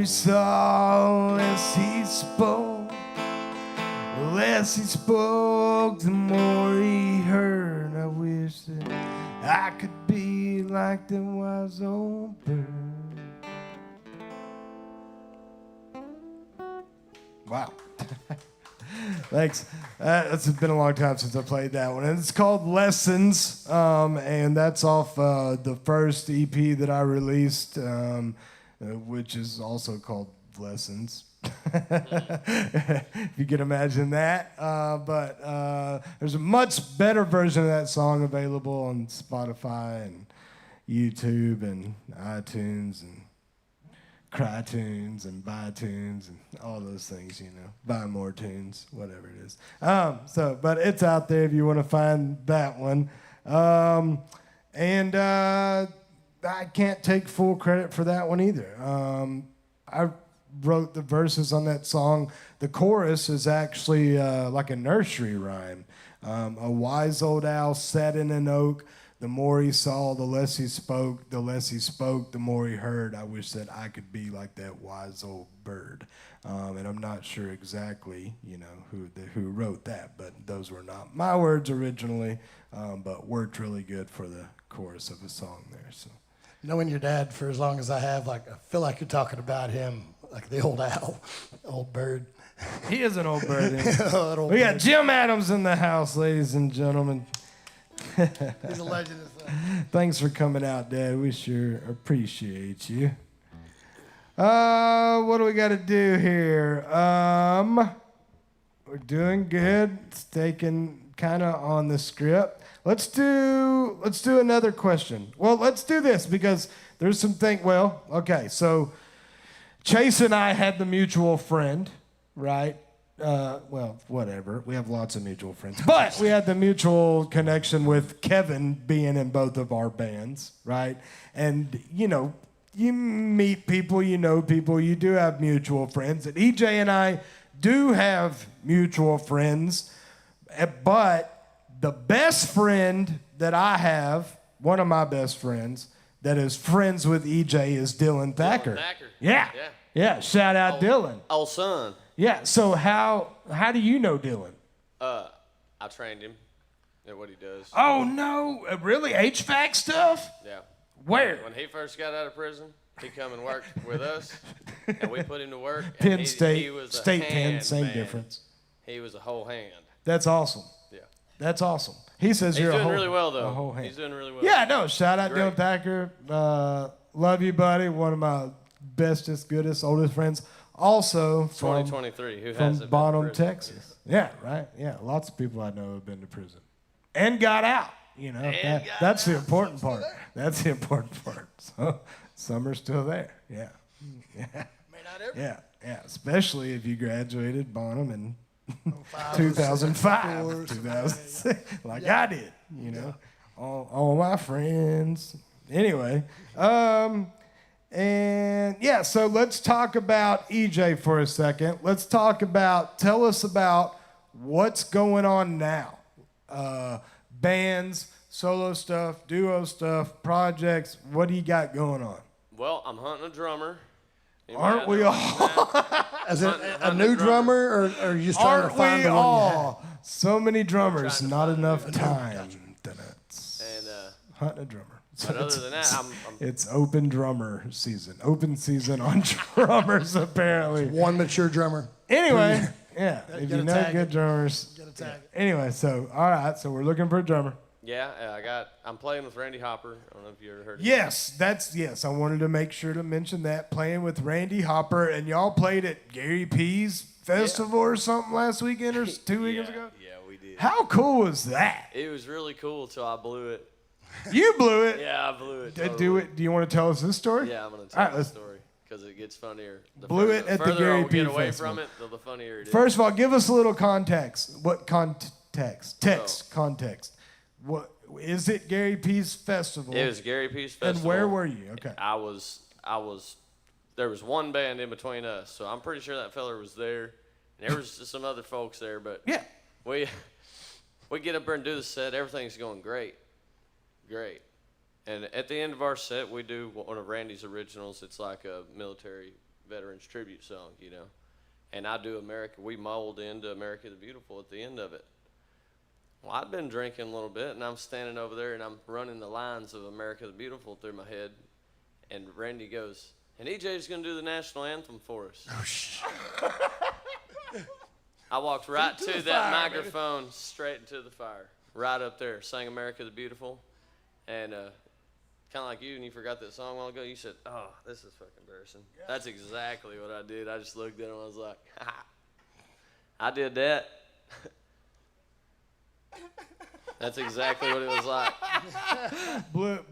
he saw, the less he spoke. The less he spoke, the more he heard. I wish that I could be like the wise old bird. Wow. Thanks. It's been a long time since I played that one. And it's called Lessons, and that's off the first EP that I released, which is also called Lessons. If you can imagine that. But there's a much better version of that song available on Spotify and YouTube and iTunes and CryTunes and BuyTunes and all those things, you know. Buy more tunes, whatever it is. But it's out there if you want to find that one. And I can't take full credit for that one either. I wrote the verses on that song. The chorus is actually like a nursery rhyme. A wise old owl sat in an oak. The more he saw, the less he spoke. The less he spoke, the more he heard. I wish that I could be like that wise old bird. And I'm not sure exactly, you know, who wrote that, but those were not my words originally, but worked really good for the chorus of a song there. So, Knowing your dad for as long as I have, like I feel like you're talking about him, like the old owl, old bird. he is an old bird. That old We got bird. Jim Adams in the house, ladies and gentlemen. He's a legend. Thanks for coming out, Dad. We sure appreciate you. What do we got to do here? We're doing good. It's taking kind of on the script. Let's do another question. Well, let's do this because there's some thing. Well, okay. So Chase and I had the mutual friend, right? Well, whatever. We have lots of mutual friends. But we had the mutual connection with Kevin being in both of our bands, right? And, you know, you meet people, you know people, you do have mutual friends. And EJ and I do have mutual friends. But the best friend that I have, one of my best friends, that is friends with EJ is Dylan Thacker. Yeah. Yeah. Shout out Dylan. Old son. Yeah, so how do you know Dylan? I trained him at what he does. Oh, no. Really? HVAC stuff? Yeah. Where? When he first got out of prison, he come and worked with us, and we put him to work. and Penn he, State, he was a State hand, Penn, same man. difference. He was a whole hand. That's awesome. Yeah. That's awesome. He says He's you're a doing whole, really well, a though. whole hand. He's doing really well. Yeah, no, shout out Great. Dylan Thacker. Love you, buddy. One of my bestest, goodest, oldest friends. Also from 2023. Who from hasn't been to Bonham, prison? Texas. Yeah, right. Yeah, lots of people I know have been to prison and got out. You know, that's the important part. That's the important part. So some are still there. Yeah, yeah, May not ever. yeah, yeah. Especially if you graduated Bonham in 5, 2005, 4, 2006, like I did. You know, all my friends. Anyway, and yeah, so let's talk about EJ for a second. Tell us about what's going on now. Bands, solo stuff, duo stuff, projects. What do you got going on? Well, I'm hunting a drummer. Aren't we all? As a Hunting new drummer, or are you just trying to Aren't find we the one you all? So many drummers, Trying to not find a enough new time. And Hunting a drummer. So but other than that, I'm it's open drummer season. Open season on drummers, apparently. have? One mature drummer. Anyway, yeah. If you gotta know tag good it. drummers. Gotta tag it. Anyway, so all right, so we're looking for a drummer. yeah. I'm playing with Randy Hopper. I don't know if you ever heard of Yes. I wanted to make sure to mention that playing with Randy Hopper, and y'all played at Gary P's festival or something last weekend or 2 weekends ago. Yeah, we did. How cool was that? It was really cool till I blew it. You blew it. Yeah, I blew it. Do Totally. it. Do you want to tell us this story? Yeah, I'm gonna All tell right, the let's- story because it gets funnier. The Blew it at the further Gary I P get away festival. from it, the funnier it is. First of all, give us a little context. What context? Context. What is it? Gary P's festival. It was Gary P's festival. And where were you? Okay. I was. There was one band in between us, so I'm pretty sure that feller was there. And there was just some other folks there, but Yeah. we get up there and do the set. Everything's going great. And at the end of our set, we do one of Randy's originals. It's like a military Veterans tribute song, you know. And I do we mold into America the Beautiful at the end of it. Well, I'd been drinking a little bit, and I'm standing over there, and I'm running the lines of America the Beautiful through my head. And Randy goes, and EJ's going to do the national anthem for us. Oh, shit. I walked right to to the that fire, microphone, straight into the fire, right up there, sang America the Beautiful. And kind of like you, and you forgot that song a while ago, you said, oh, this is fucking embarrassing. Yeah. That's exactly what I did. I just looked at him, and I was like, ha, I did that. That's exactly what it was like.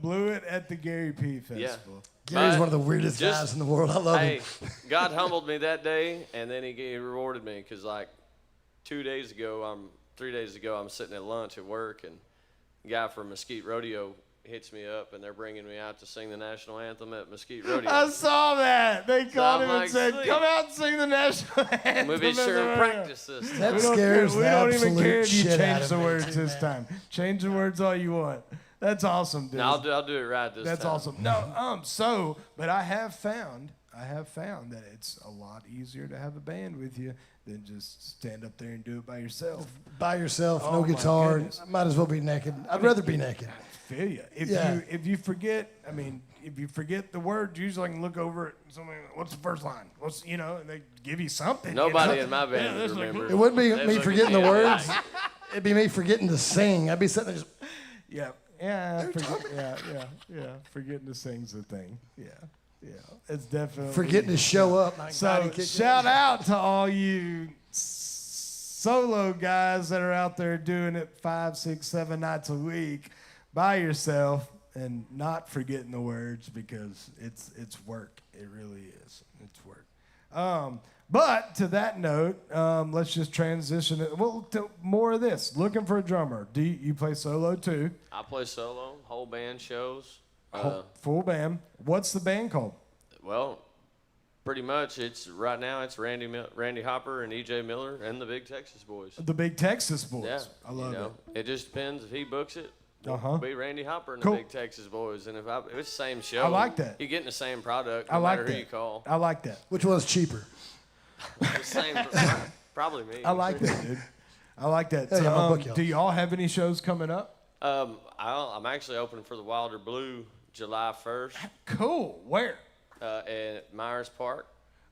Blew it at the Gary P. Festival. Gary's one of the weirdest guys in the world. I love him. God humbled me that day, and then he rewarded me because, like, 3 days ago, I'm sitting at lunch at work, and a guy from Mesquite Rodeo hits me up, and they're bringing me out to sing the national anthem at Mesquite Rodeo. I saw that. They called him and said, sweet. come out and sing the national anthem. We'll be sure and practice this. That scares we the don't even care absolute if you shit out change of the me, words too, this man. time. Change the words all you want. That's awesome, dude. No, I'll do it right this That's time. awesome. No, but I have found that it's a lot easier to have a band with you than just stand up there and do it by yourself. By yourself, Oh, no my guitar. goodness. Might as well be naked. I'd rather be naked. I feel you. Yeah. If you forget, if you forget the word, usually I can look over it. Something, what's the first line? And they give you something. Nobody you know? in my band would that's like- remember. It wouldn't be They'd me look forgetting at the me words. like, It'd be me forgetting to sing. I'd be sitting there just, Forgetting to sing's the thing. Yeah, it's definitely forgetting to show up. So shout out to all you solo guys that are out there doing it 5, 6, 7 nights a week by yourself and not forgetting the words because it's work. It really is. It's work. But to that note, let's just transition it. Well, to more of this. Looking for a drummer. Do you play solo too? I play solo, whole band shows. Full band. What's the band called? Well, pretty much right now it's Randy Hopper and EJ Miller and the Big Texas Boys. The Big Texas Boys. Yeah, I love it. It just depends if he books it. Uh-huh. It'll be Randy Hopper and Cool. the Big Texas Boys, and if it's the same show, I like that. You're getting the same product I no like matter that. who you call. I like that. Which one's cheaper? The same, probably me. I like that, dude. I like that. Hell So, yeah, I'll book y'all. do y'all have any shows coming up? I'm actually opening for the Wilder Blue July 1st Cool. Where? at Myers Park.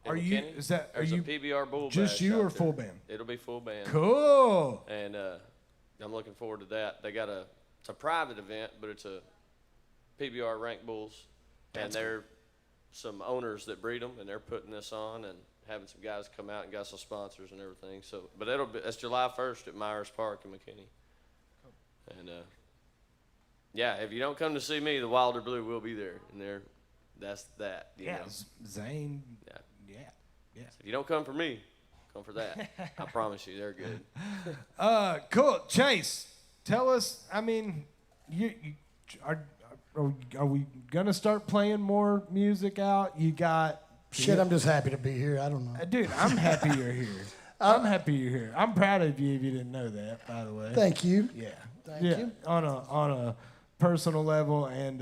in Are you? McKinney. Is that? Are There's you a PBR bull just bash you out or there. full band? It'll be full band. Cool. And I'm looking forward to that. They got it's a private event, but it's a PBR ranked bulls, and they're some owners that breed them, and they're putting this on and having some guys come out and got some sponsors and everything. So, but that's July 1st at Myers Park in McKinney. And yeah, if you don't come to see me, the Wilder Blue will be there, and that's that. You know? Zane. Yeah. Yeah. If you don't come for me, come for that. I promise you, they're good. Cool. Chase, tell us. I mean, you are we gonna start playing more music out? You got Shit, I'm just happy to be here. I don't know. dude. I'm happy you're here. I'm happy you're here. I'm proud of you. If you didn't know that, by the way. Thank you. Yeah. Thank yeah. you. On a personal level and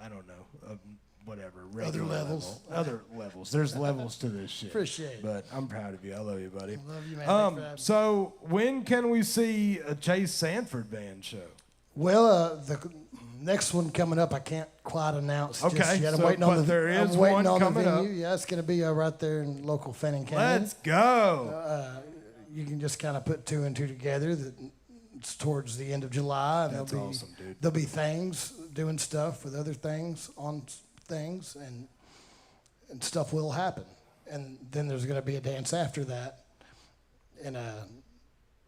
I don't know, whatever. regular levels. level. Other levels. There's levels to this shit. Appreciate it. But I'm proud of you. I love you, buddy. Love you, man. Thanks for having me. So when can we see a Chase Sanford band show? Well, the next one coming up, I can't quite announce Okay, just yet. I'm so- waiting on but the. there is I'm waiting one on coming the up. venue. Yeah, it's going to be right there in local Fannin County. Let's go. You can just kind of put two and two together. That it's towards the end of July. And That's there'll be, awesome, dude. There'll be things doing stuff with other things on things, and stuff will happen. And then there's going to be a dance after that. And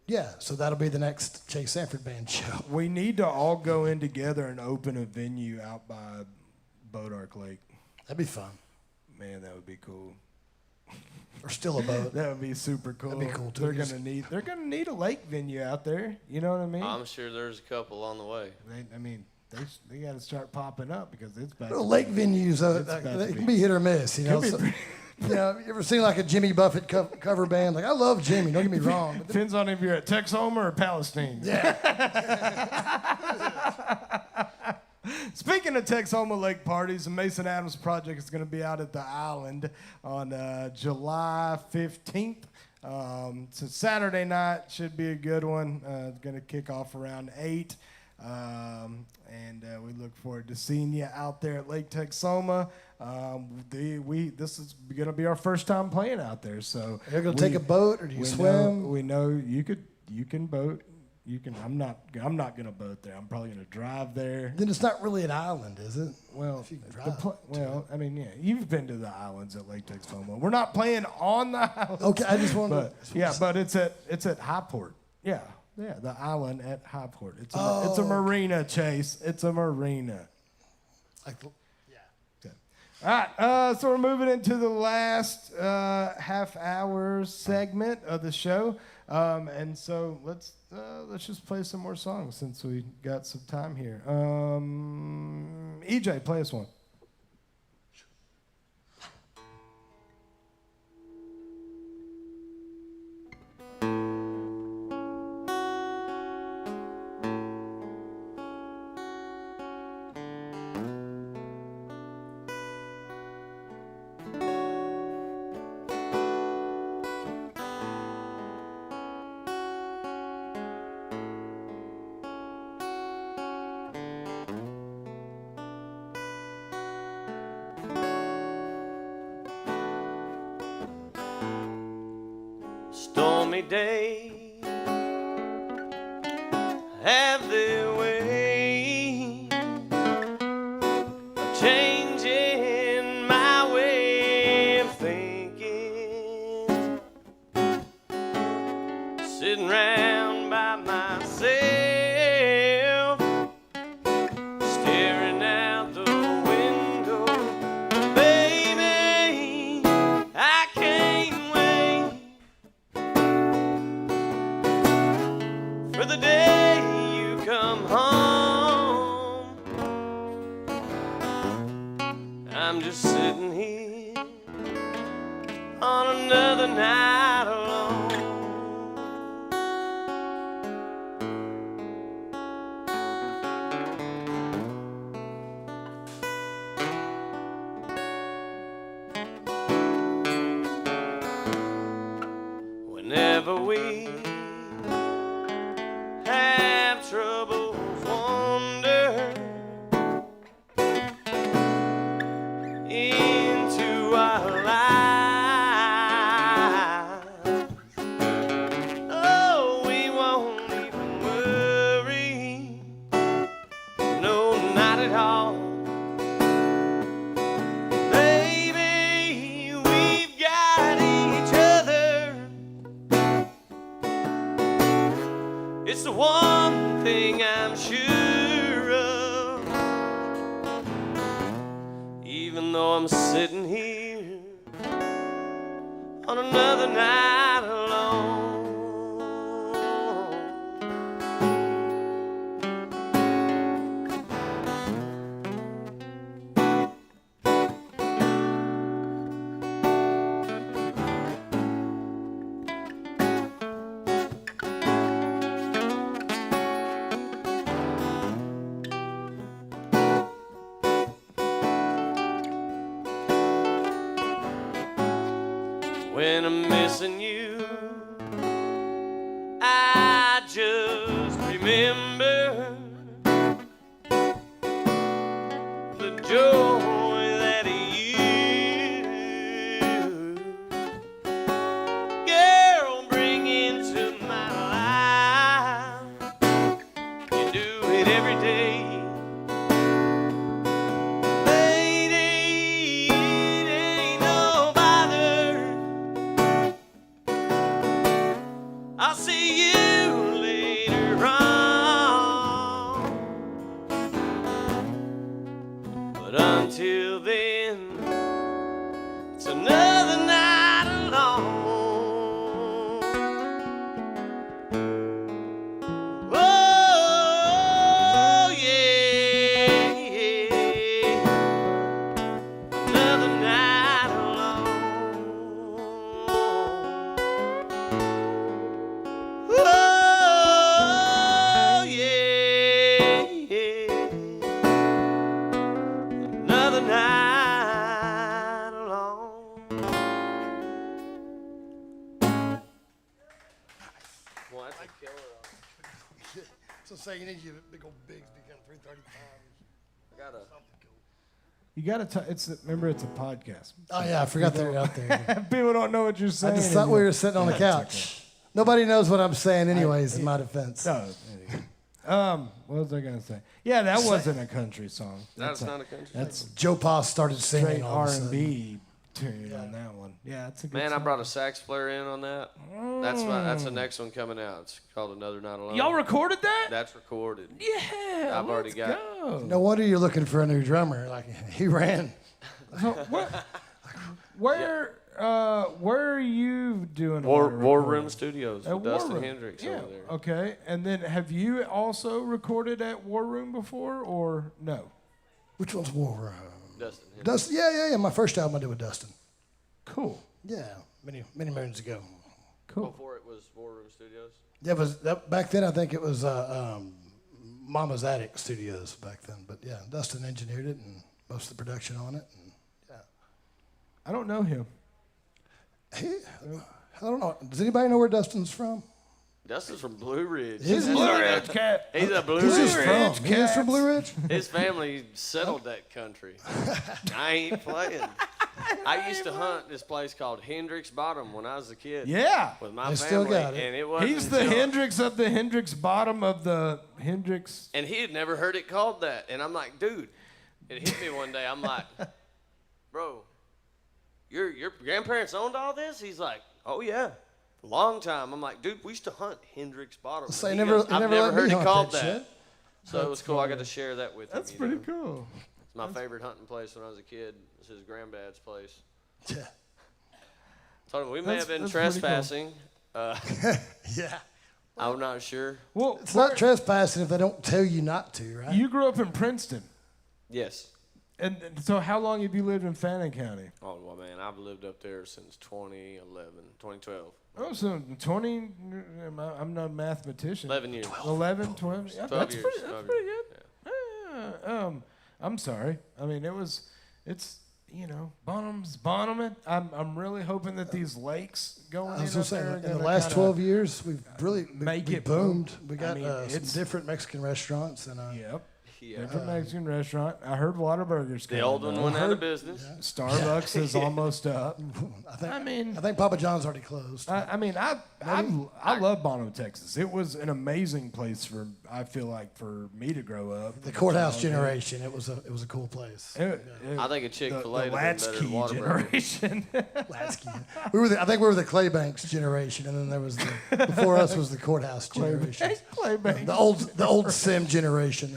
yeah, so that'll be the next Chase Sanford band show. We need to all go in together and open a venue out by Bodark Lake. That'd be fun. Man, that would be cool. Or still a boat. That would be super cool. That'd be cool, too. They're gonna need a lake venue out there. You know what I mean? I'm sure there's a couple on the way. They got to start popping up because it's bad. Well, lake venues, It's about to they be- can be hit or miss. You know, be so, pretty- you know, you ever seen like a Jimmy Buffett cover band? Like I love Jimmy. Don't get me wrong. But Depends on if you're at Texoma or Palestine. yeah, Speaking speaking of Texoma Lake parties, the Mason Adams Project is going to be out at the Island on July 15th. So Saturday night should be a good one. It's going to kick off around 8. And we look forward to seeing you out there at Lake Texoma. This is going to be our first time playing out there. So You're going to take a boat, or do you swim? We know you can boat. You can. I'm not gonna boat there. I'm probably gonna drive there. Then it's not really an island, is it? Well, if you can drive I mean, yeah, you've been to the islands at Lake Texoma. We're not playing on the island. Okay, I just want to. But it's at Highport. Yeah, the island at Highport. It's a marina, Chase. It's a marina. Yeah. All right, so we're moving into the last half-hour segment of the show, and so let's just play some more songs since we got some time here. EJ, play us one. Stormy days have their way of changing my way of thinking. Sitting round by myself, staring out the window. Baby, I can't wait for the day you come home. I'm just sitting here on another night alone. Whenever we have troubles wander into our lives, oh, we won't even worry, no, not at all. Baby, we've got each other. It's the one thing I'm sure of, even though I'm sitting here on another night alone. When I'm missing you, I just remember the joy that you, girl, bring into my life. You do it every day. Lady, it ain't no bother. I'll see you later on. But until then, it's another night alone. Oh, yeah, another night alone. Oh, yeah, the night long. Well, that's a killer. So say you need your big old bigs become 335. I got a. You got to. Remember, it's a podcast. Oh yeah, I forgot they were out there. People don't know what you're I saying. just thought we were sitting on the couch. Nobody knows what I'm saying, anyways. In my defense. No. What was I gonna say? Yeah, that wasn't a country song. That's not a country. That's Joe Pa started singing straight all of a sudden. R&B tune on that one. Yeah, that's a good Man, I song. brought a sax player in on that. That's the next one coming out. It's called Another Night Alone. Y'all recorded that? That's recorded. Yeah, I've already got- Go. No wonder you're looking for a new drummer. Like he ran. So, where are you doing? a War lot of War recording? Room Studios At with War Dustin Room. Hendricks Yeah. over there. Okay, and then have you also recorded at War Room before, or no? Which one's War Room? Dustin Hendricks. Dustin. Yeah. My first album I did with Dustin. Cool. Yeah, many moons ago. Cool. Before it was War Room Studios. Yeah, back then I think it was Mama's Attic Studios back then. But yeah, Dustin engineered it and most of the production on it. And yeah. I don't know him. I don't know. Does anybody know where Dustin's from? Dustin's from Blue Ridge. He's Blue Ridge cat. He's a Blue Who's Ridge. this from? He is from Blue Ridge? His family settled that country. I ain't playing. I used to hunt this place called Hendricks Bottom when I was a kid. Yeah. With my They family. still got it. And it wasn't He's the until- Hendrix of the Hendrix bottom of the Hendrix. And he had never heard it called that. And I'm like, dude, it hit me one day. I'm like, bro, your grandparents owned all this? He's like, oh, yeah. Long time. I'm like, dude, we used to hunt Hendricks Bottom. So And he he never, goes, he I've never never let heard me it hunt called that that. shit. So it was cool. I got to share that with him. That's you pretty know? cool. It's my favorite hunting place when I was a kid. It was his granddad's place. Yeah. Told him we may have been That's pretty cool. trespassing. Yeah. I'm not sure. Well, It's not trespassing if they don't tell you not to, right? you grew up in Princeton. Yes. And so how long have you lived in Fannin County? Oh, well, man, I've lived up there since 2012. Oh, so 20, I'm not a mathematician. 11 years. 11, 12. Yeah, 12 that's years, pretty, 12 that's pretty years, good. I'm sorry. I mean, it's, Bonham. I'm really hoping that these lakes going I was in gonna up say, there are in the gonna last kinda 12 years, we've really make we it boomed. boom. We I got mean, some it's- different Mexican restaurants and Yep. Yeah. Different Mexican restaurant. I heard Whataburger's The coming old one though. went out of business. Starbucks is almost up. I mean, think Papa John's already closed. I love Bonham, Texas. It was an amazing place I feel like for me to grow up. The courthouse generation. It was a cool place. I think a Chick-fil-A the would have been better than latchkey Whataburger. generation. Lasky. I think we were the Claybanks generation, and then there was before us was the courthouse generation. Claybank. The old Sim generation.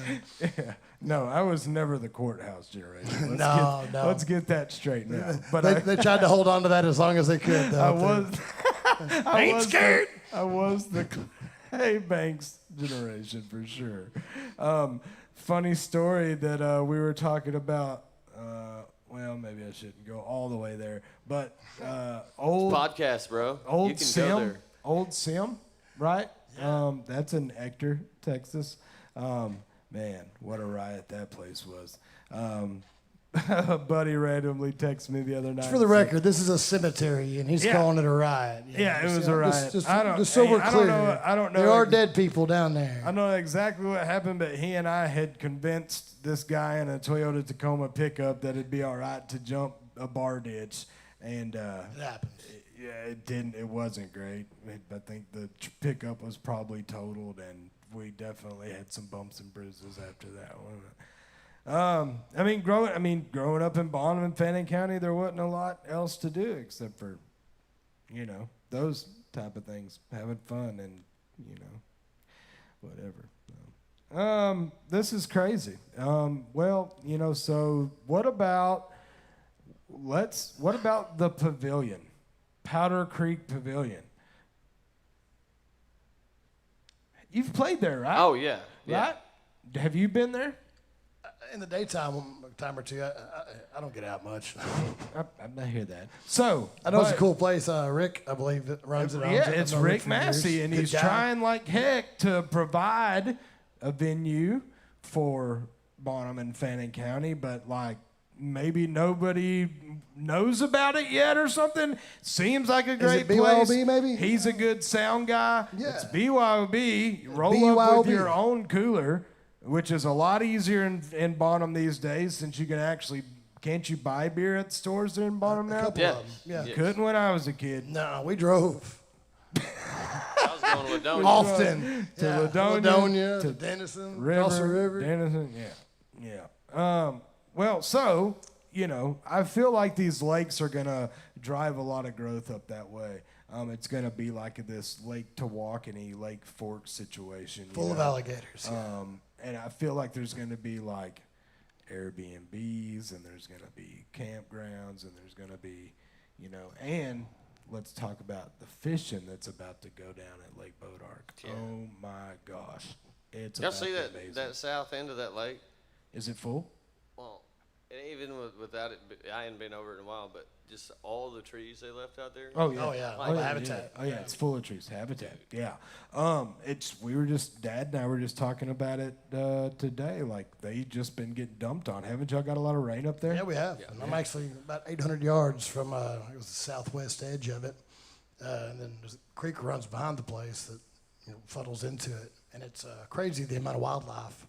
Yeah. No, I was never the courthouse generation. No. Let's get that straightened out. But They tried to hold on to that as long as they could. Though, I was scared. I was the Clay Banks generation for sure. Funny story that we were talking about. Well, maybe I shouldn't go all the way there, but old Podcast, bro. You old can go Sim, there. old Sim, right? That's in Ector, Texas. Man, what a riot that place was. A buddy randomly texted me the other night. for the and said, record, this is a cemetery, and he's Yeah. calling it a riot. Yeah, it was a riot. Just I don't- so we're I clear. don't know There are ex- dead people down there. I know exactly what happened, but he and I had convinced this guy in a Toyota Tacoma pickup that it'd be all right to jump a bar ditch, and It happens. yeah, it didn't. It wasn't great. I think the pickup was probably totaled, and we definitely had some bumps and bruises after that one. Growing up in Bonham and Fannin County, there wasn't a lot else to do except for, those type of things, having fun and, whatever. This is crazy. So what about the pavilion, Powder Creek Pavilion? You've played there, right? Oh, yeah. Yeah. Right? Have you been there? In the daytime, a time or two, I don't get out much. I'm not hear that. So I know it's a cool place. Rick, I believe, that runs it. Yeah, I've it's known Rick for years. Massey, and Good he's guy. trying like heck to provide a venue for Bonham and Fannin County, but maybe nobody knows about it yet or something. Seems like a great it place. BYOB maybe? He's a good sound guy. Yeah. It's BYOB. Roll up with BYOB. your own cooler, which is a lot easier in Bonham these days since you can actually, can't you buy beer at stores there in Bonham A now? couple Yeah. of them. Yeah. Yeah. Couldn't when I was a kid. No, we drove I was going to Ladonia. often To yeah. Ladonia, to Denison, River, across the river. Denison, yeah. Well, so, you know, I feel like these lakes are going to drive a lot of growth up that way. It's going to be like this Lake Tawakoni, Lake Fork situation. you Full of know? alligators. And I feel like there's going to be like Airbnbs and there's going to be campgrounds and there's going to be, you know, and let's talk about the fishing that's about to go down at Lake Bodark. Yeah. Oh my gosh. It's Y'all about see that amazing. that south end of that lake? Is it full? Well, and even without it, I hadn't been over it in a while, but just all the trees they left out there. Oh yeah. Oh, yeah. Like habitat. Yeah. Oh yeah, it's full of trees. Habitat. Yeah. Dad and I were just talking about it today. Like they just been getting dumped on. Haven't y'all got a lot of rain up there? Yeah, we have. And I'm actually about 800 yards from it was the southwest edge of it, and then there's a creek runs behind the place that funnels into it, and it's crazy the amount of wildlife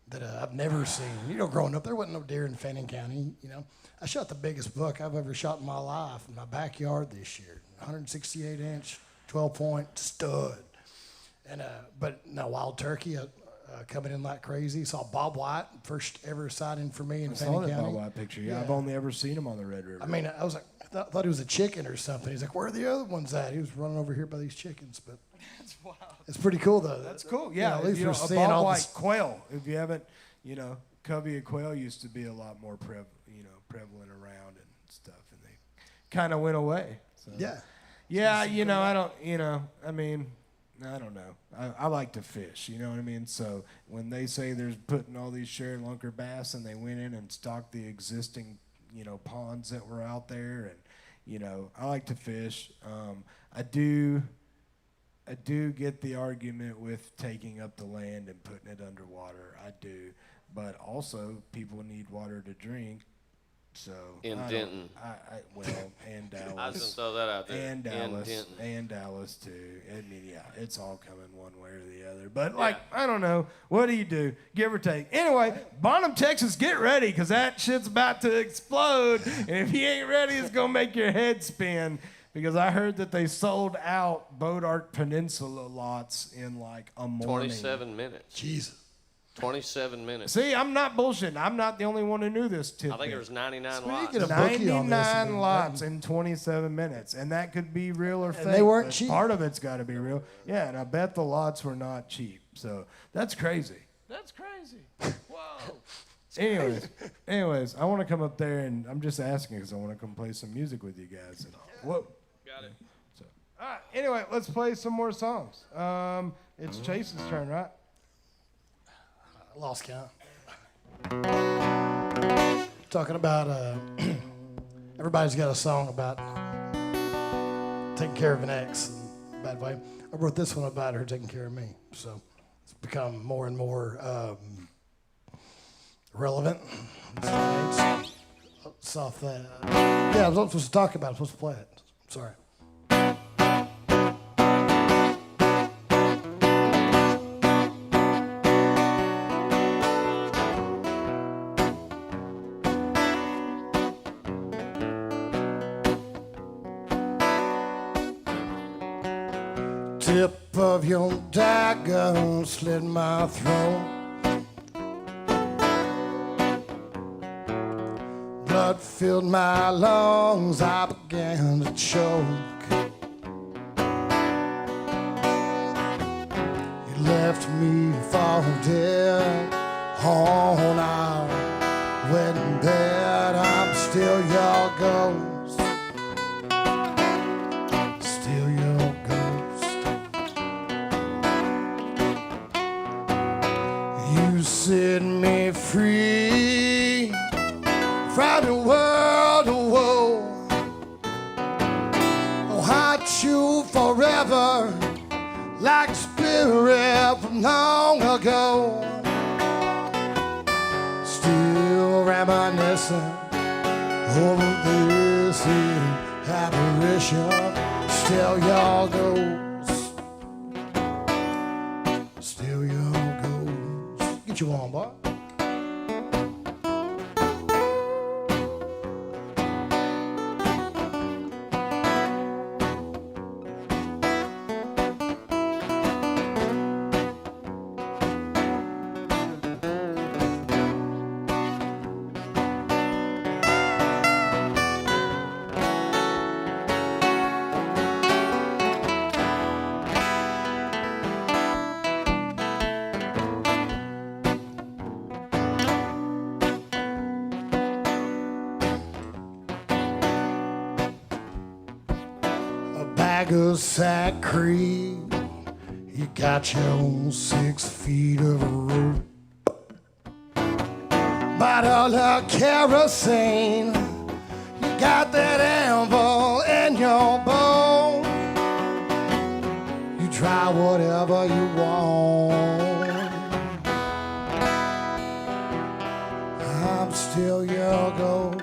that I've never seen. You know, growing up, there wasn't no deer in Fannin County. You know, I shot the biggest buck I've ever shot in my life in my backyard this year, 168-inch, 12-point stud. And but no wild turkey coming in like crazy. Saw Bob White, first ever sighting for me in I saw Fannin that County. Bob White picture. Yeah, Yeah. I've only ever seen him on the Red River. I mean, I was like, I thought he was a chicken or something. He's like, where are the other ones at? He was running over here by these chickens, but That's wild. it's pretty cool though. That's cool. You Yeah, know, at least you we're know, a seeing Bob all White this. quail. If you haven't, you know, covey of quail used to be a lot more prevalent around and stuff, and they kind of went away. So. Yeah. Yeah, you know, I don't, you know, I mean, I don't know. I like to fish, you know what I mean? So when they say there's putting all these shared lunker bass and they went in and stocked the existing, you know, ponds that were out there, and, you know, I like to fish. I do get the argument with taking up the land and putting it underwater. I do. But also, people need water to drink. So In I don't- Denton. well, and Dallas. I was gonna throw that out there. And In Dallas, Denton. and Dallas too. I mean, yeah, it's all coming one way or the other. But like, I don't know. What do you do? Give or take. Anyway, Bonham, Texas, get ready, because that shit's about to explode. And if you ain't ready, it's gonna make your head spin. Because I heard that they sold out Bodark Peninsula lots in like a morning. 27 minutes. Jesus. 27 minutes. See, I'm not bullshitting. I'm not the only one who knew this tidbit. I think there was 99 Speaking lots. of- bookie on this 99 again. lots in 27 minutes, and that could be real or fake. they weren't but cheap. Part of it's got to be real. Yeah, and I bet the lots were not cheap. So that's crazy. That's crazy. Whoa. Anyways, I want to come up there, and I'm just asking because I want to come play some music with you guys. And, whoa. Got it. So, all right. Anyway, let's play some more songs. It's Chase's turn, right? I lost count. Talking about everybody's got a song about taking care of an ex in a bad way. I wrote this one about her taking care of me, so it's become more and more relevant. It's off that. Yeah, I was not supposed to talk about it. I was supposed to play it. Sorry. Tip of your dagger slit my throat. Blood filled my lungs, I began to choke. You left me for dead on our wedding bed. I'm still your ghost, still your ghost. You set me free from the world of woe. Oh, hide you forever like a spirit from long ago. Still am reminiscing over this apparition. Still your ghost. Still your ghost. Get you on, boy. Sack Creek, you got your own 6 feet of rope. Bottle of kerosene, you got that anvil in your bowl. You try whatever you want. I'm still your ghost.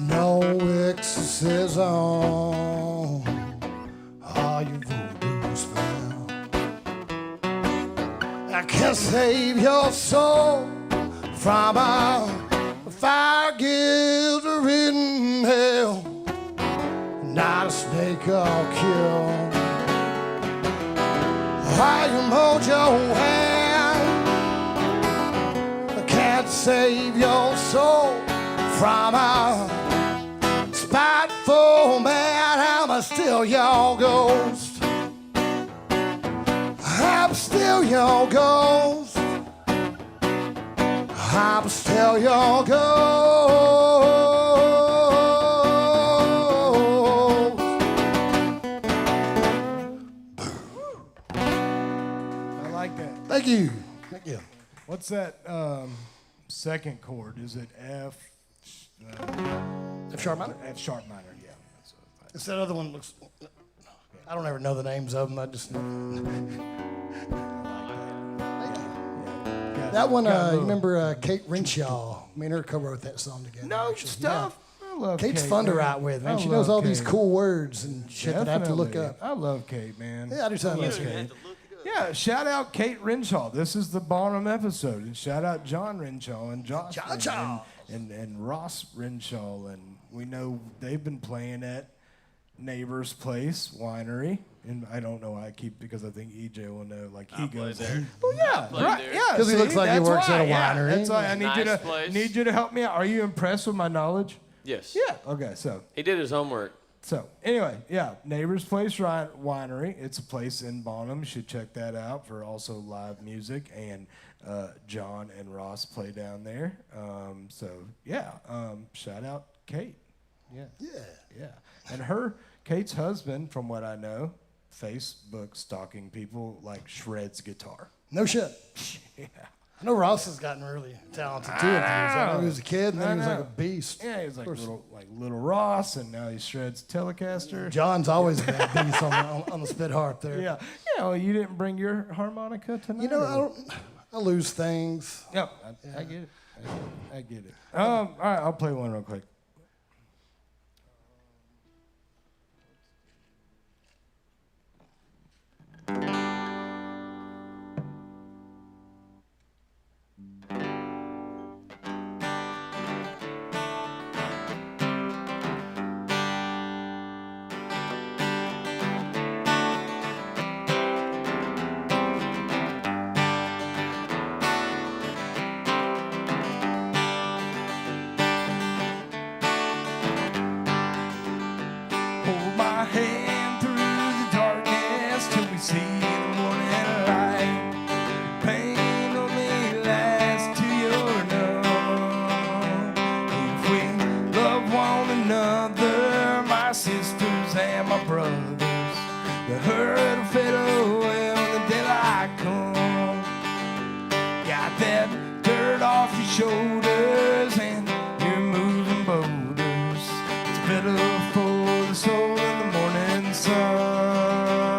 No exorcism, all you voodoo spell. I can save your soul from a fire guilt-ridden hell. Not a snake I'll kill. I am hold your hand. I can't save your soul from a spiteful man. I'm still your ghost. I'm still your ghost. I'm still your ghost. I like that. Thank you. Thank you. What's that second chord? Is it F? F sharp minor? F sharp minor, yeah. That's what I thought. It's that other one looks. I don't ever know the names of them. I just know. Yeah. That one, Got a you little- remember Kate Renshaw? Me and her co-wrote that song together. No actually. stuff. I love Kate's Kate, fun to man. write with, man. I She knows love all these Kate. cool words and shit that I have to look Definitely. up. I love Kate, man. Yeah, I do too. I love That's You good. had to look it up. Yeah, shout out Kate Renshaw. This is the Bonham episode. And shout out John Renshaw and Josh John. and Ross Renshaw. And we know they've been playing at Neighbor's Place Winery. And I don't know why I keep, because I think EJ will know, like he goes there. Well, yeah, played right, there. yeah. 'Cause he see, looks like he that's works why, at a yeah, winery. that's why I need you Nice to place. need you to help me out. Are you impressed with my knowledge? Yes. Yeah. Okay, so He did his homework. anyway, yeah, Neighbor's Place Winery. It's a place in Bonham. You should check that out for also live music. And John and Ross play down there. Shout out Kate. Yeah. Yeah. And Kate's husband, from what I know, Facebook stalking people, like shreds guitar. No shit. Yeah. I know Ross has gotten really talented too. I know he was a kid, and then he was like a beast. Yeah, he was like little Ross, and now he shreds Telecaster. John's always been a beast on the spit harp there. Yeah. Yeah, well, you didn't bring your harmonica tonight? You know, I lose things. Yep, I get it. I get it. All right, I'll play one real quick. Hold my hand through the darkness till we see the morning light. Pain only lasts till you're numb. If we love one another, my sisters and my brothers, the hurt will fade away when the daylight comes. Got that dirt off your shoulders and you're moving boulders. It's better for the soul in the morning sun.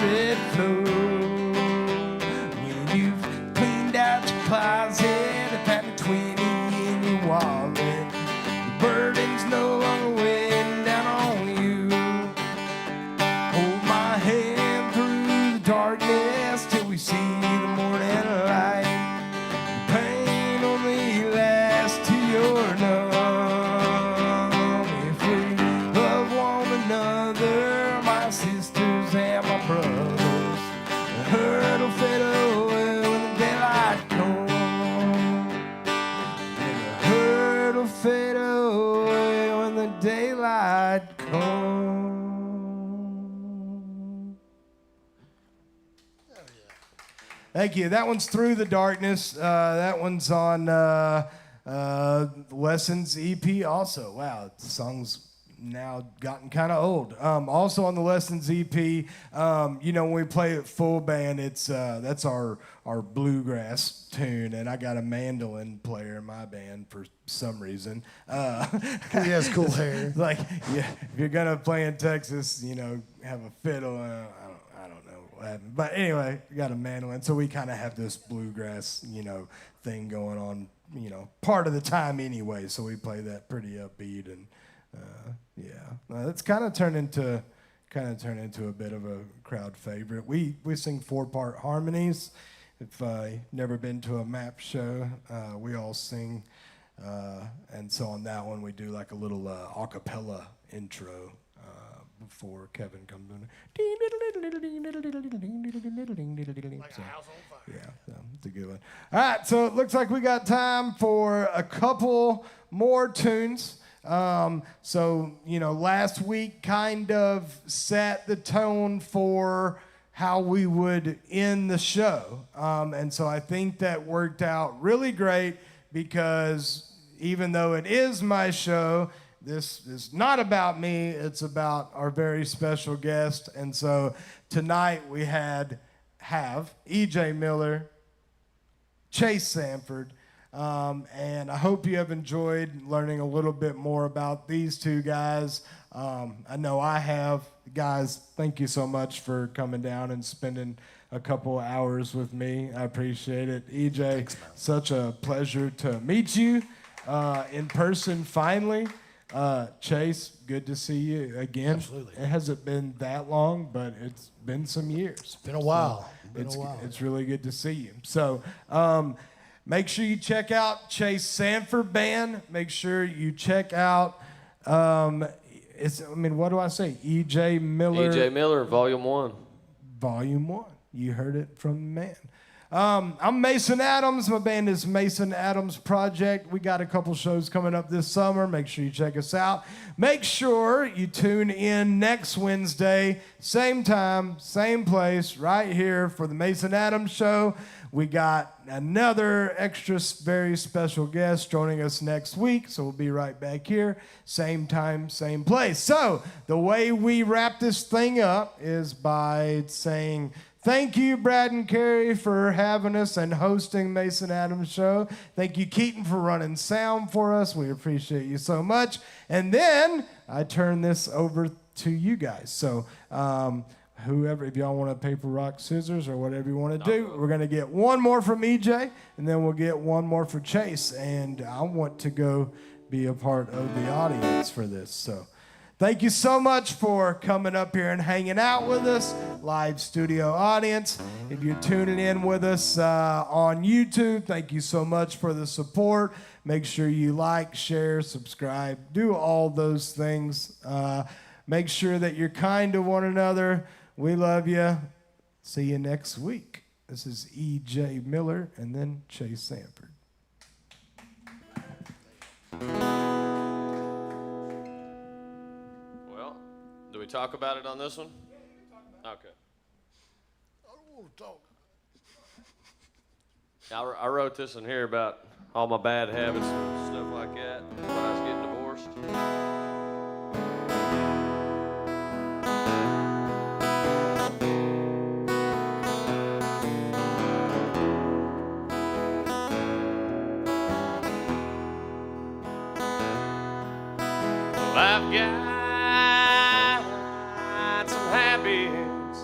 it flow. When you've cleaned out your closet and found a 20 in your wallet, the burden's no longer weighing down on you. Hold my hand through the darkness till we see the morning light. The pain only lasts till you're numb. If we love one another, my sisters and my brothers, the hurt'll fade away when the daylight comes. And the hurt'll fade away when the daylight comes. Thank you. That one's Through the Darkness. That one's on Lessons EP also. Wow, the song's now gotten kind of old. Also on the Lessons EP, when we play it full band, it's that's our bluegrass tune, and I got a mandolin player in my band for some reason. He has cool hair. Like, yeah, if you're gonna play in Texas, have a fiddle. I don't know what happened, but anyway, we got a mandolin, so we kind of have this bluegrass, thing going on, part of the time anyway. So we play that pretty upbeat, and it's kind of turned into a bit of a crowd favorite. We sing 4-part harmonies. If you've never been to a MAP show, we all sing, and so on that one we do like a little a cappella intro before Kevin comes in. Like a house on fire. Yeah, so it's a good one. All right, so it looks like we got time for a couple more tunes. Last week kind of set the tone for how we would end the show. And so I think that worked out really great, because even though it is my show, this is not about me, it's about our very special guest. And so tonight we have E.J. Miller, Chase Sanford, and I hope you have enjoyed learning a little bit more about these two guys. I know I have. Guys, thank you so much for coming down and spending a couple hours with me. I appreciate it. EJ, thanks, such a pleasure to meet you in person finally. Chase, good to see you again. Absolutely. It hasn't been that long, but it's been some years. It's been a while. It's really good to see you. So make sure you check out Chase Sanford Band. Make sure you check out, what do I say? E.J. Miller. E.J. Miller, Volume 1. Volume 1. You heard it from the man. I'm Mason Adams. My band is Mason Adams Project. We got a couple shows coming up this summer. Make sure you check us out. Make sure you tune in next Wednesday, same time, same place, right here for the Mason Adams Show. We got another extra very special guest joining us next week, so we'll be right back here, same time, same place. So the way we wrap this thing up is by saying, thank you, Brad and Carrie, for having us and hosting Mason Adams Show. Thank you, Keaton, for running sound for us. We appreciate you so much. And then I turn this over to you guys. So whoever, if y'all want to paper, rock, scissors, or whatever you want to do, we're going to get one more from EJ, and then we'll get one more for Chase. And I want to go be a part of the audience for this. So thank you so much for coming up here and hanging out with us, live studio audience. If you're tuning in with us on YouTube, thank you so much for the support. Make sure you like, share, subscribe, do all those things. Make sure that you're kind to one another. We love you. See you next week. This is E.J. Miller and then Chase Sanford. Do we talk about it on this one? Okay. I don't want to talk. I wrote this in here about all my bad habits and stuff like that when I was getting divorced. Well, I've got some habits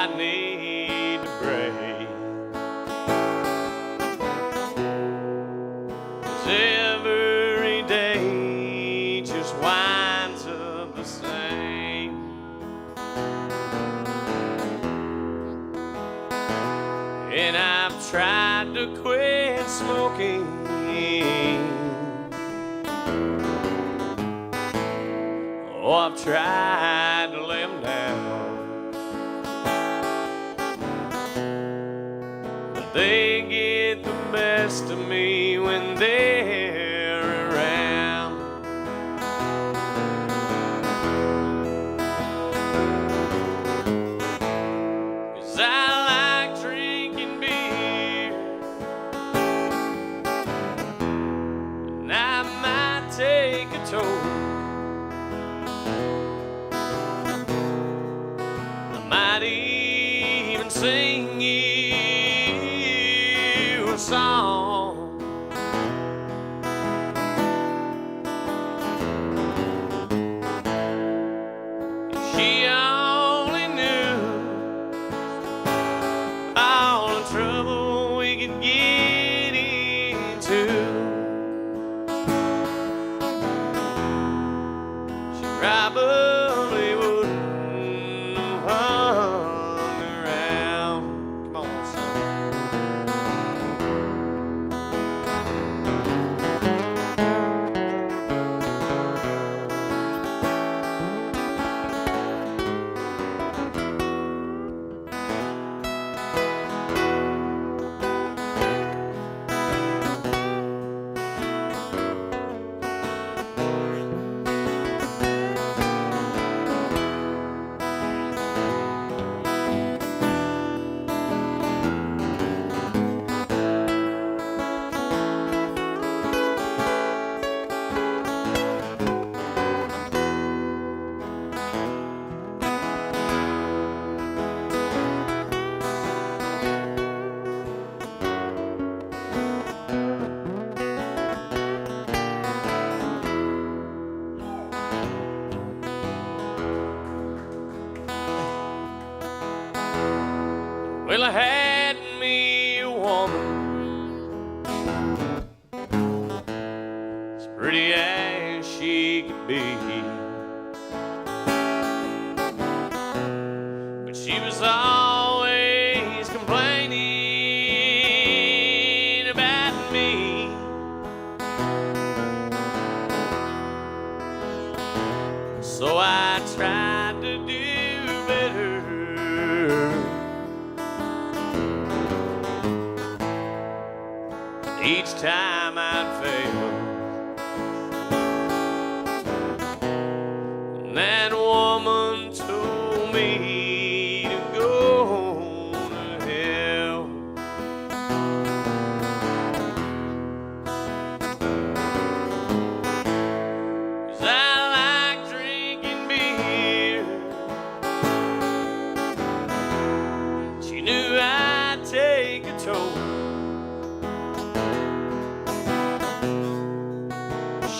I need to break. 'Cause every day just winds up the same. And I've tried to quit smoking. Oh, I've tried to lay 'em down. But they get the best of me when they're around. 'Cause I like drinking beer, and I might take a toll. I might even sing you a song. If she only knew all the trouble we could get into, she probably wouldn't have hung around. Come on, son. Well, I had me a woman as pretty as she could be, but she was always complaining about me. So I tried to do better. Each time I'd fail, and that woman told me to go to hell. 'Cause I like drinking beer. She knew I'd take a toll.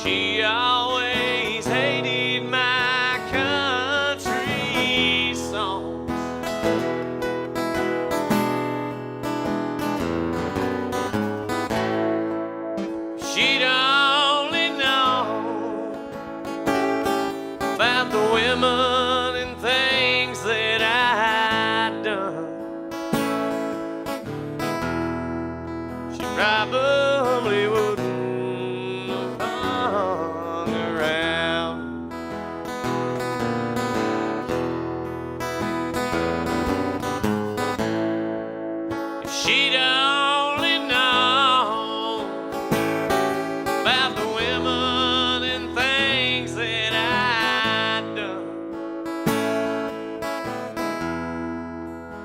She always hated my country songs. She'd only know about the women and things that I'd done. She probably wouldn't hung around. If she'd only known about the women and things that I'd done,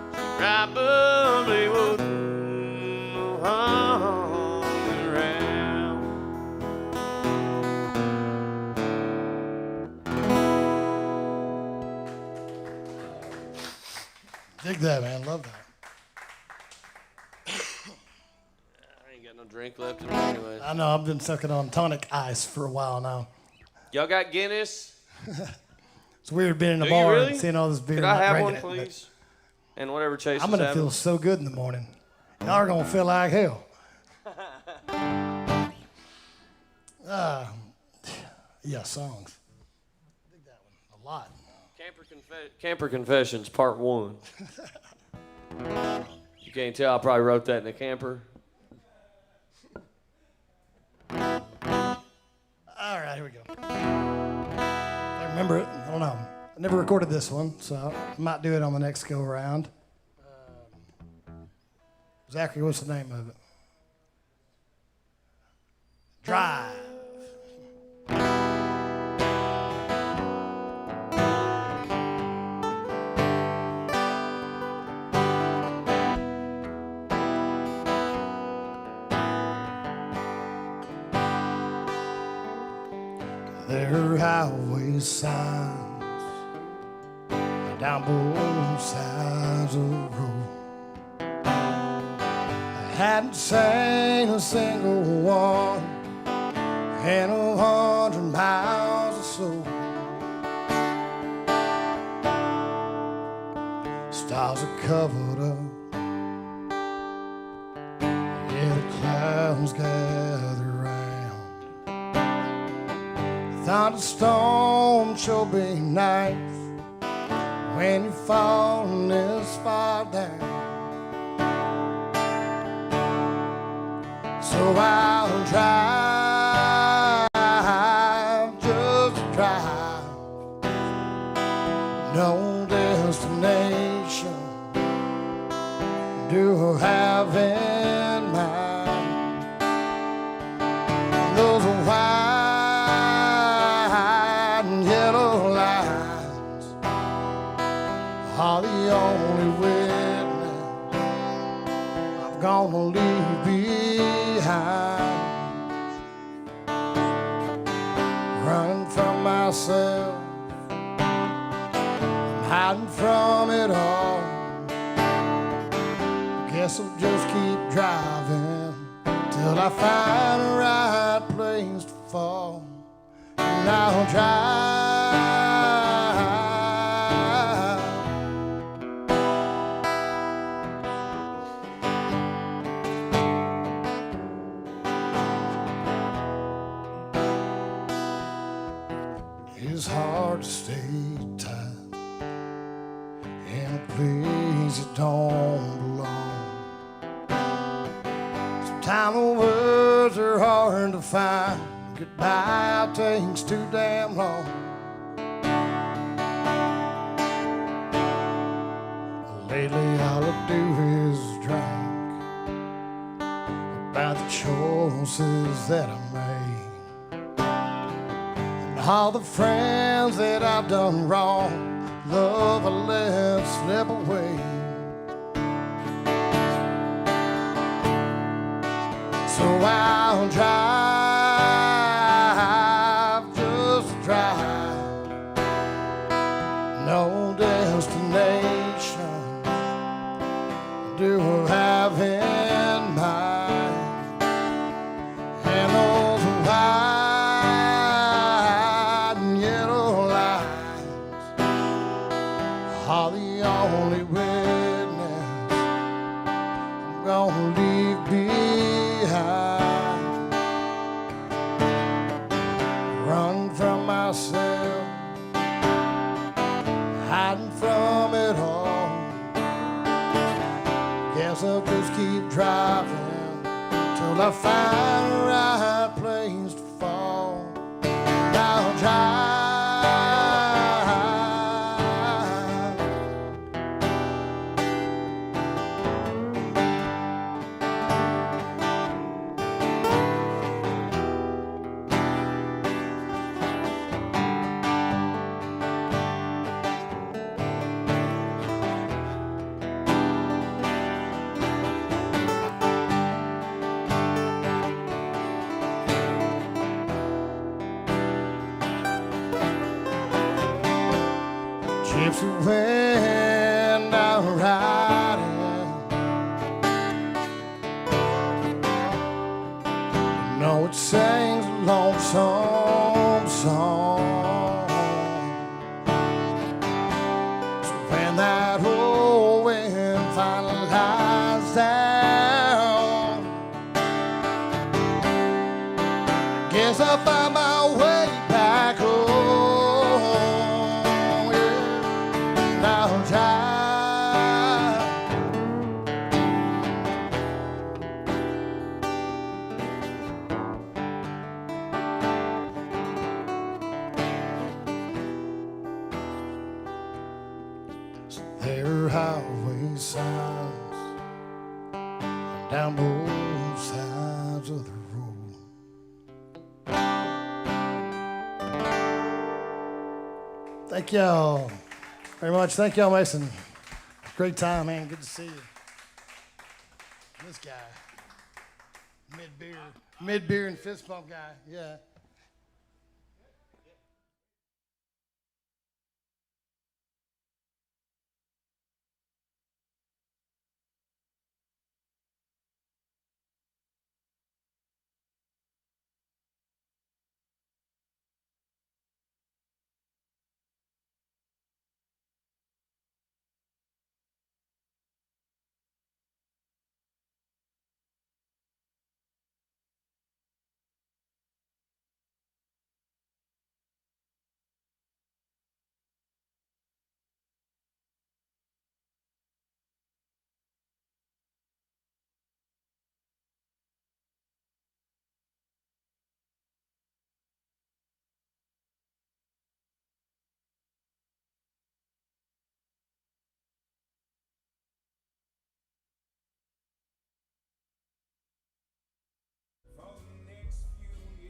she probably wouldn't have hung around. Dig that, man. Love that. I ain't got no drink left in me anyway. I know I've been sucking on tonic ice for a while now. Y'all got Guinness? It's weird being in a Do you bar really? and seeing all this beer. Could and I not have drinking one, it, but please? and whatever Chase I'm is gonna having. feel so good in the morning. Y'all are gonna feel like hell. Yeah, songs. I dig that one a lot. Camper Confessions, Part 1. You can't tell I probably wrote that in a camper. All right, here we go. I remember it. I don't know. I never recorded this one, so I might do it on the next go around. Zachary, what's the name of it? Drive. There are highway signs down both sides of the road. I hadn't seen a single one in 100 miles or so. Stars are covered up, yeah, the clouds gather round. Thunderstorm sure be nice when you're falling this far down. So I'll drive, just drive, no destination do I have in mind. Those are white and yellow lines are the only witness I'm gonna leave behind. Running from myself, I'm hiding from it all. Guess I'll just keep driving till I find the right place to fall. And I'll drive. It's hard to stay tight in a place that don't belong. Sometimes the words are hard to find. Goodbye takes too damn long. Lately all I do is drink about the choices that I made, and all the friends that I've done wrong, love I let slip away. So I'll drive, just drive, no destination do I have in mind. And those white and yellow lines are the only witness I'm gonna leave behind. Run from myself, hiding from it all. Guess I'll just keep driving till I find the right place to fall. And I'll drive. Gypsy wind I'm riding, you know it sings a lonesome song. So when that old wind lies down. Guess I'll find my way back home. Yeah, and I'll try. There are highway signs down both sides of the road. Thank y'all very much. Thank y'all, Mason. Great time, man. Good to see you. This guy, mid beer and fist bump guy. Yeah.